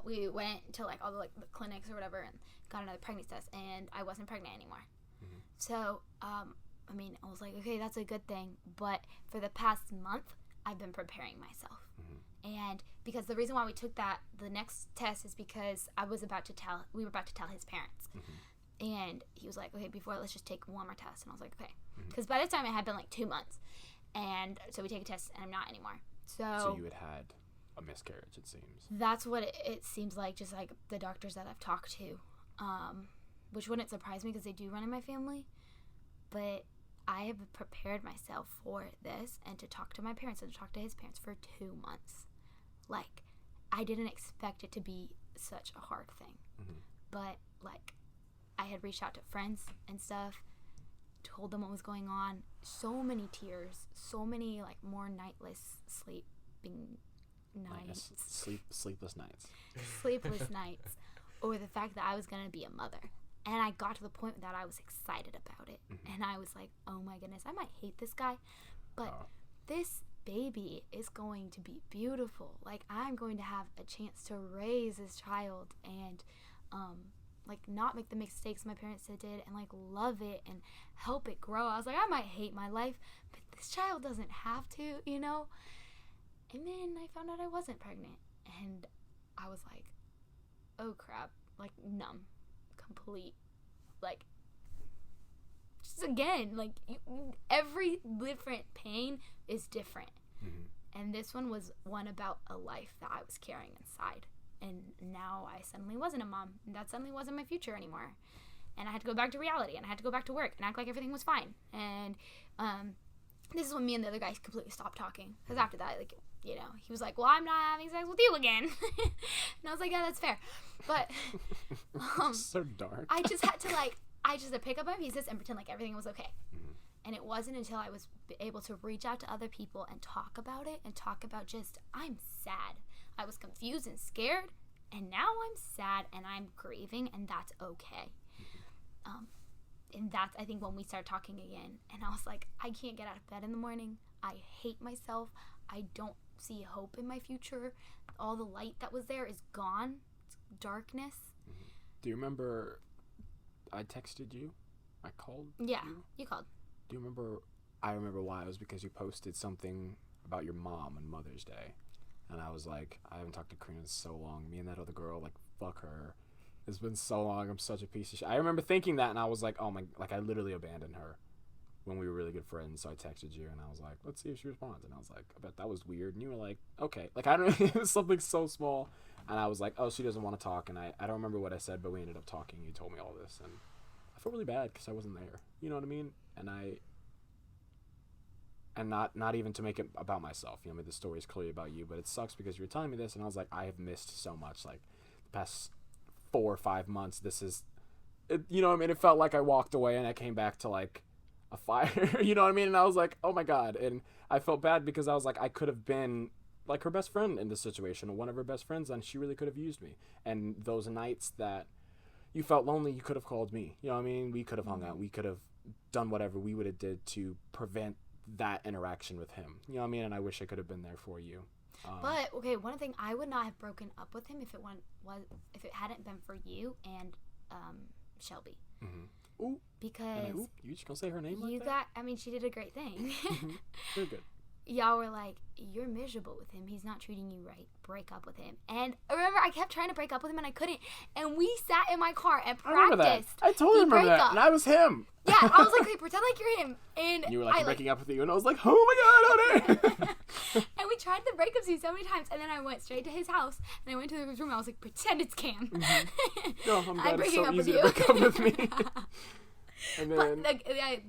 we went to, like, all the, like, the clinics or whatever and got another pregnancy test, and I wasn't pregnant anymore. So, I mean, I was like, okay, that's a good thing. But for the past month, I've been preparing myself. And because the reason why we took the next test is because we were about to tell his parents. And he was like, okay, let's just take one more test. And I was like, okay. Because by this time, it had been like 2 months. And so we take a test, and I'm not anymore. So you had a miscarriage, it seems. That's what it seems like, just like the doctors that I've talked to. Which wouldn't surprise me because they do run in my family. But I have prepared myself for this and to talk to my parents and to talk to his parents for 2 months. Like, I didn't expect it to be such a hard thing. But, like, I had reached out to friends and stuff, told them what was going on. So many tears, so many, like, more sleeping nights. Sleepless nights. Sleepless nights over the fact that I was going to be a mother. And I got to the point that I was excited about it. And I was like, oh my goodness, I might hate this guy, but this baby is going to be beautiful. Like, I'm going to have a chance to raise this child and, like, not make the mistakes my parents did and, like, love it and help it grow. I was like, I might hate my life, but this child doesn't have to, you know? And then I found out I wasn't pregnant. And I was like, oh crap, like, numb. Complete, like, just again, like, every different pain is different. And this one was one about a life that I was carrying inside, and now I suddenly wasn't a mom, and that suddenly wasn't my future anymore, and I had to go back to reality, and I had to go back to work and act like everything was fine. And this is when me and the other guy completely stopped talking, because after that, like, you know, he was like, well, I'm not having sex with you again. And I was like, yeah, that's fair. But so dark. I just had to pick up my pieces and pretend like everything was okay. And it wasn't until I was able to reach out to other people and talk about it and talk about just, I'm sad. I was confused and scared, and now I'm sad and I'm grieving, and that's okay. And that's, I think, when we started talking again. And I was like, I can't get out of bed in the morning. I hate myself. I don't see hope in my future. All the light that was there is gone. It's darkness. Do you remember I texted you? I called Yeah, you called. Do you remember? I remember why. It was because you posted something about your mom on Mother's Day. And I was like, I haven't talked to Karina in so long. Me and that other girl, like, fuck her. It's been so long. I'm such a piece of shit. I remember thinking that, and I was like, oh my, like, I literally abandoned her when we were really good friends. So I texted you, and I was like, let's see if she responds. And I was like, I bet that was weird. And you were like, okay. Like, I don't know. It was something so small. And I was like, oh, she doesn't want to talk. And I don't remember what I said, but we ended up talking. You told me all this. And I felt really bad because I wasn't there. You know what I mean? And not even to make it about myself. You know, I mean, the story is clearly about you, but it sucks because you were telling me this. And I was like, I have missed so much. Like, the past 4 or 5 months, this is, you know what I mean? It felt like I walked away and I came back to, like, a fire. You know what I mean? And I was like, oh, my God. And I felt bad because I was like, I could have been like her best friend in this situation, or one of her best friends, and she really could have used me. And those nights that you felt lonely, you could have called me. You know what I mean? We could have hung out. We could have done whatever we would have did to prevent that interaction with him. You know what I mean? And I wish I could have been there for you. But okay, one thing, I would not have broken up with him if it hadn't been for you and Shelby. Mm-hmm. Ooh. Because you just gonna say her name like that? You got, I mean, she did a great thing. Very good. Y'all were like, you're miserable with him. He's not treating you right. Break up with him. And remember, I kept trying to break up with him and I couldn't. And we sat in my car and practiced. I totally remember that. And I was him. Yeah, I was like, okay, pretend like you're him. And you were like, breaking up with you. And I was like, oh my God, And we tried the breakup scene so many times. And then I went straight to his house. And I went to his room. And I was like, pretend it's Cam. Mm-hmm. No, I'm glad it's so easy to break up with me. And then, but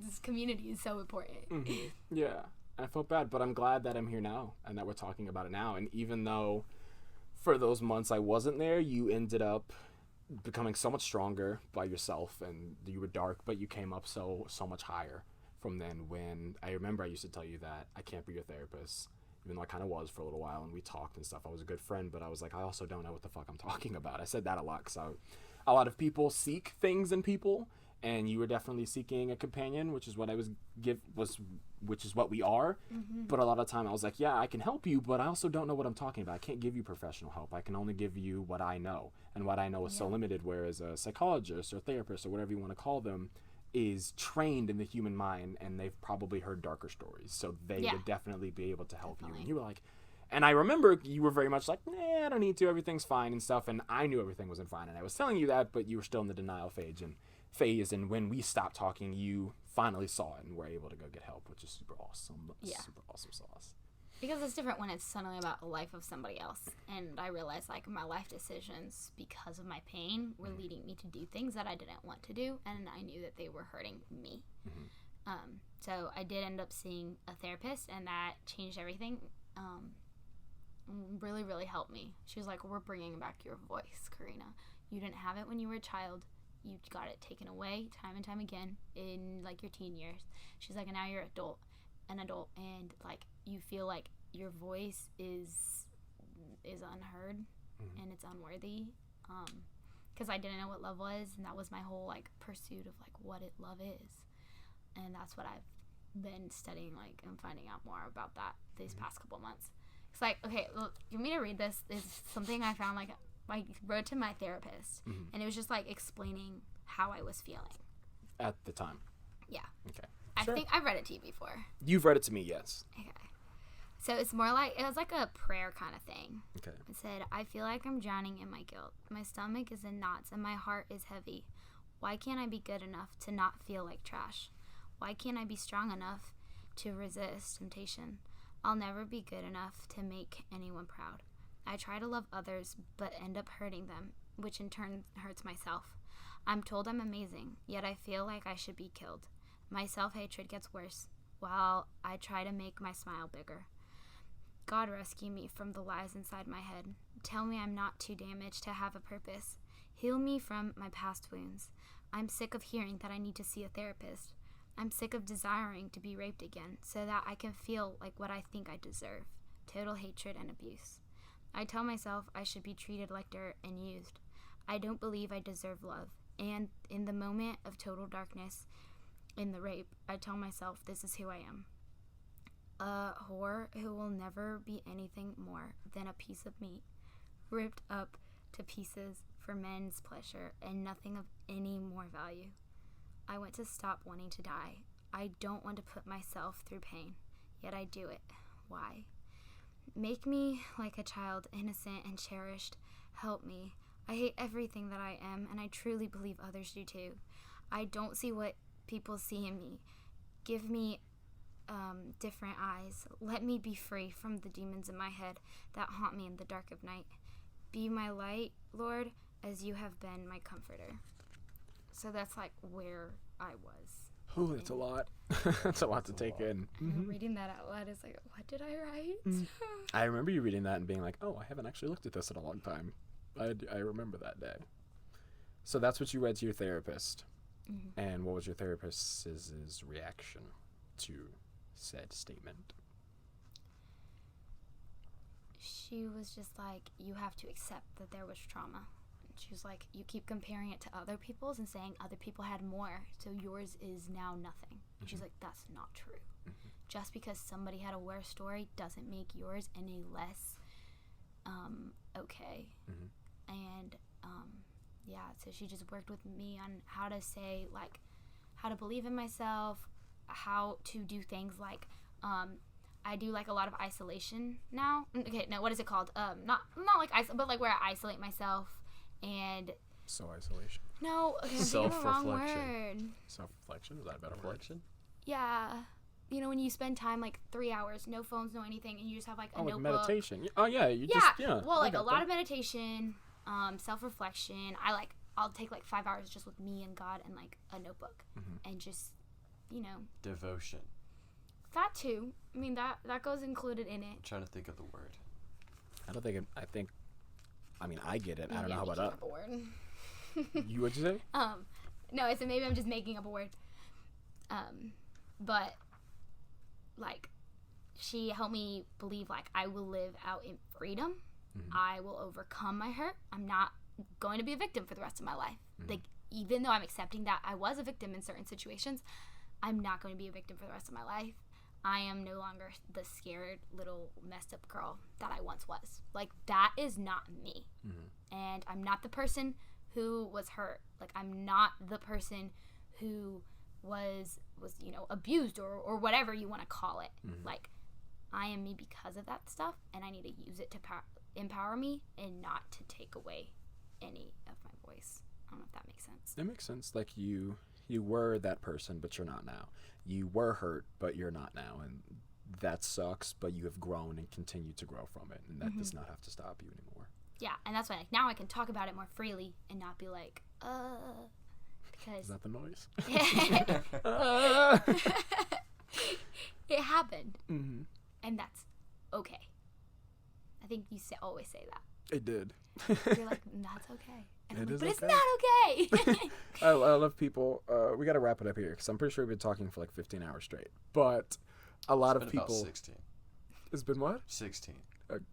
this community is so important. Mm-hmm. Yeah. I felt bad, but I'm glad that I'm here now and that we're talking about it now. And even though for those months I wasn't there, you ended up becoming so much stronger by yourself, and you were dark, but you came up so much higher from then. When I remember I used to tell you that I can't be your therapist, even though I kind of was for a little while, and we talked and stuff. I was a good friend, but I was like, I also don't know what the fuck I'm talking about. I said that a lot because a lot of people seek things in people, and you were definitely seeking a companion, which is what which is what we are. Mm-hmm. But a lot of time I was like, yeah, I can help you, but I also don't know what I'm talking about. I can't give you professional help. I can only give you what I know, and what I know is so limited, whereas a psychologist or therapist or whatever you want to call them is trained in the human mind, and they've probably heard darker stories, so they would definitely be able to help you. And you were like, and I remember you were very much like, I don't need to, everything's fine and stuff, and I knew everything wasn't fine, and I was telling you that, but you were still in the denial phase, and when we stopped talking, you finally saw it and were able to go get help, which is super awesome. Super awesome sauce. Because it's different when it's suddenly about the life of somebody else. And I realized, like, my life decisions, because of my pain, were leading me to do things that I didn't want to do, and I knew that they were hurting me. Mm-hmm. So I did end up seeing a therapist, and that changed everything. Really, really helped me. She was like, we're bringing back your voice, Karina. You didn't have it when you were a child. You got it taken away time and time again in, like, your teen years. She's like, and now you're an adult, and, like, you feel like your voice is unheard, mm-hmm. and it's unworthy. Because I didn't know what love was, and that was my whole, like, pursuit of, like, what love is. And that's what I've been studying, like, and finding out more about that these past couple months. It's like, okay, look, you want me to read this? It's something I found, like, I wrote to my therapist, mm-hmm. and it was just, like, explaining how I was feeling. At the time? Yeah. Okay. I think I've read it to you before. You've read it to me, yes. Okay. So it's more like, it was like a prayer kind of thing. Okay. It said, I feel like I'm drowning in my guilt. My stomach is in knots and my heart is heavy. Why can't I be good enough to not feel like trash? Why can't I be strong enough to resist temptation? I'll never be good enough to make anyone proud. I try to love others, but end up hurting them, which in turn hurts myself. I'm told I'm amazing, yet I feel like I should be killed. My self-hatred gets worse, while I try to make my smile bigger. God rescue me from the lies inside my head. Tell me I'm not too damaged to have a purpose. Heal me from my past wounds. I'm sick of hearing that I need to see a therapist. I'm sick of desiring to be raped again, so that I can feel like what I think I deserve. Total hatred and abuse. I tell myself I should be treated like dirt and used. I don't believe I deserve love. And in the moment of total darkness, in the rape, I tell myself this is who I am. A whore who will never be anything more than a piece of meat, ripped up to pieces for men's pleasure and nothing of any more value. I want to stop wanting to die. I don't want to put myself through pain, yet I do it. Why? Make me like a child, innocent and cherished. Help me. I hate everything that I am, and I truly believe others do too. I don't see what people see in me. Give me different eyes. Let me be free from the demons in my head that haunt me in the dark of night. be my light, Lord, as you have been my comforter. So that's like where I was. Oh, that's a lot. That's a lot to take in. Reading that out loud is like, what did I write? I remember you reading that and being like, oh, I haven't actually looked at this in a long time. I remember that day. So that's what you read to your therapist. And what was your therapist's reaction to said statement? She was just like, you have to accept that there was trauma. She was like, you keep comparing it to other people's and saying other people had more, so yours is now nothing. And she's like, that's not true. Just because somebody had a worse story doesn't make yours any less okay. And yeah, so she just worked with me on how to say, like, how to believe in myself, how to do things like I do like a lot of isolation now. Okay, no, what is it called? Not like but like where I isolate myself. And so isolation. No, okay, I'm thinking of the wrong word. Self-reflection? Is that a better reflection? Yeah. You know, when you spend time like 3 hours, no phones, no anything, and you just have like a notebook. Like meditation. Oh yeah, Well, like a lot of meditation, self-reflection. I'll take like 5 hours just with me and God and like a notebook and just, devotion. That too. I mean that goes included in it. I'm trying to think of the word. I get it. I don't know how about that. A word. You what'd you say? No, I said maybe I'm just making up a word. But like she helped me believe like I will live out in freedom. I will overcome my hurt. I'm not going to be a victim for the rest of my life. Like even though I'm accepting that I was a victim in certain situations, I'm not going to be a victim for the rest of my life. I am no longer the scared little messed up girl that I once was. Like, that is not me. And I'm not the person who was hurt. Like, I'm not the person who was abused or whatever you want to call it. Like, I am me because of that stuff, and I need to use it to empower me and not to take away any of my voice. I don't know if that makes sense. It makes sense. Like, you were that person, but you're not now. You were hurt, but you're not now, and that sucks, but you have grown and continue to grow from it, and that does not have to stop you anymore. Yeah, and that's why like, now I can talk about it more freely and not be like, because... Is that the noise? It happened, and that's okay. I think you always say that. It did. You're like, that's okay. It is but okay. it's not okay. I love people. We got to wrap it up here because I'm pretty sure we've been talking for like 15 hours straight. But a lot of people. About 16. It's been what? 16.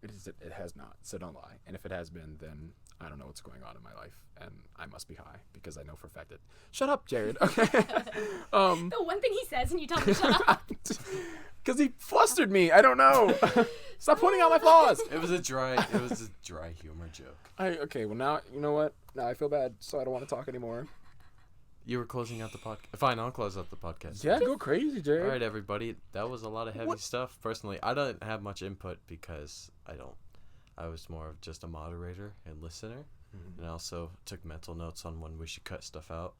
It has not. So don't lie. And if it has been, then I don't know what's going on in my life, and I must be high because I know for a fact that. Shut up, Jarrad. Okay. The one thing he says, and you tell me to shut up. Because he flustered me. I don't know. Stop pointing out my flaws. It was a dry humor joke. Okay. Well, now you know what. Now I feel bad, so I don't want to talk anymore. You were closing out the podcast. Fine, I'll close out the podcast. Yeah, go crazy, Jarrad. All right, everybody. That was a lot of heavy stuff. Personally, I don't have much input because I was more of just a moderator and listener, and I also took mental notes on when we should cut stuff out.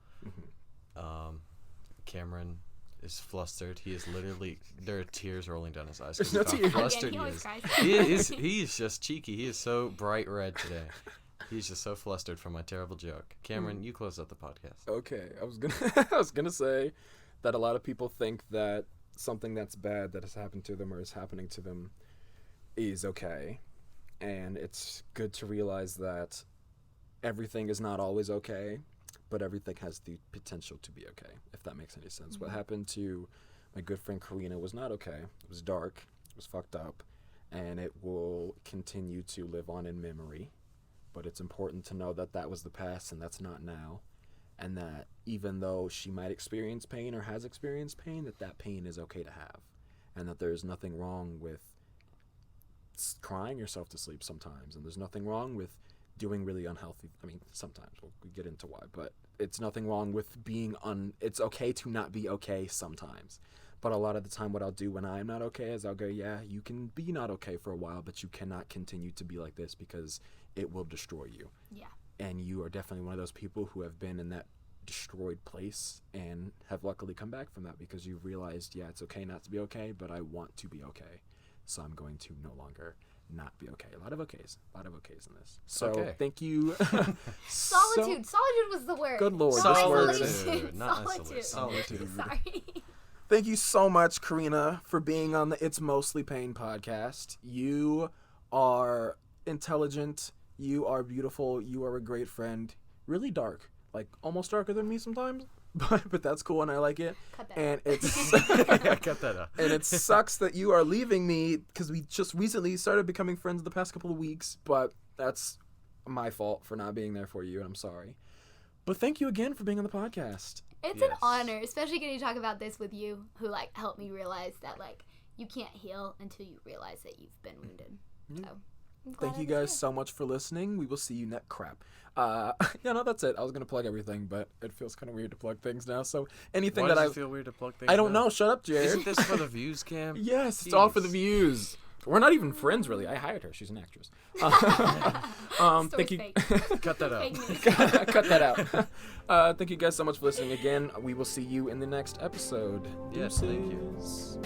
Cameron is flustered. He is literally, there are tears rolling down his eyes because of how flustered he is. He is just cheeky. He is so bright red today. He's just so flustered from my terrible joke. Cameron, you close out the podcast. Okay, I was gonna say that a lot of people think that something that's bad that has happened to them or is happening to them is okay, and it's good to realize that everything is not always okay, but everything has the potential to be okay, if that makes any sense. What happened to my good friend Karina was not okay. It was dark, it was fucked up, and it will continue to live on in memory. But it's important to know that that was the past and that's not now, and that even though she might experience pain or has experienced pain, that pain is okay to have, and that there's nothing wrong with crying yourself to sleep sometimes, and there's nothing wrong with doing really unhealthy. I mean, sometimes we'll get into why, but it's nothing wrong with being it's okay to not be okay sometimes. But a lot of the time what I'll do when I'm not okay is I'll go, yeah, you can be not okay for a while, but you cannot continue to be like this because it will destroy you. Yeah. And you are definitely one of those people who have been in that destroyed place and have luckily come back from that because you've realized, yeah, it's okay not to be okay, but I want to be okay. So I'm going to no longer not be okay. A lot of okays in this. So Okay. thank you. Solitude. Solitude was the word. Good Lord, Not this word is- isolation. not Solitude. Solitude. Sorry. Thank you so much, Karina, for being on the It's Mostly Pain podcast. You are intelligent. You are beautiful. You are a great friend. Really dark. Like, almost darker than me sometimes. But that's cool and I like it. Cut that And out. it's Cut that out. and it sucks that you are leaving me because we just recently started becoming friends the past couple of weeks, but that's my fault for not being there for you, and I'm sorry. But thank you again for being on the podcast. It's Yes. an honor, especially getting to talk about this with you, who like helped me realize that like you can't heal until you realize that you've been wounded. So I'm glad Thank you I was guys here. so much for listening. We will see you next crap. That's it. I was gonna plug everything, but it feels kind of weird to plug things now. So anything Why that does it feel weird to plug things I don't now? know. Shut up, Jared. Isn't this for the views, Cam? Yes, it's all for the Jeez. views. We're not even friends, really. I hired her. She's an actress. Story's Thank you. fake. Cut that out. Fake news. Cut that out. Thank you guys so much for listening again. We will see you in the next episode. Yes, thank you. Deuces.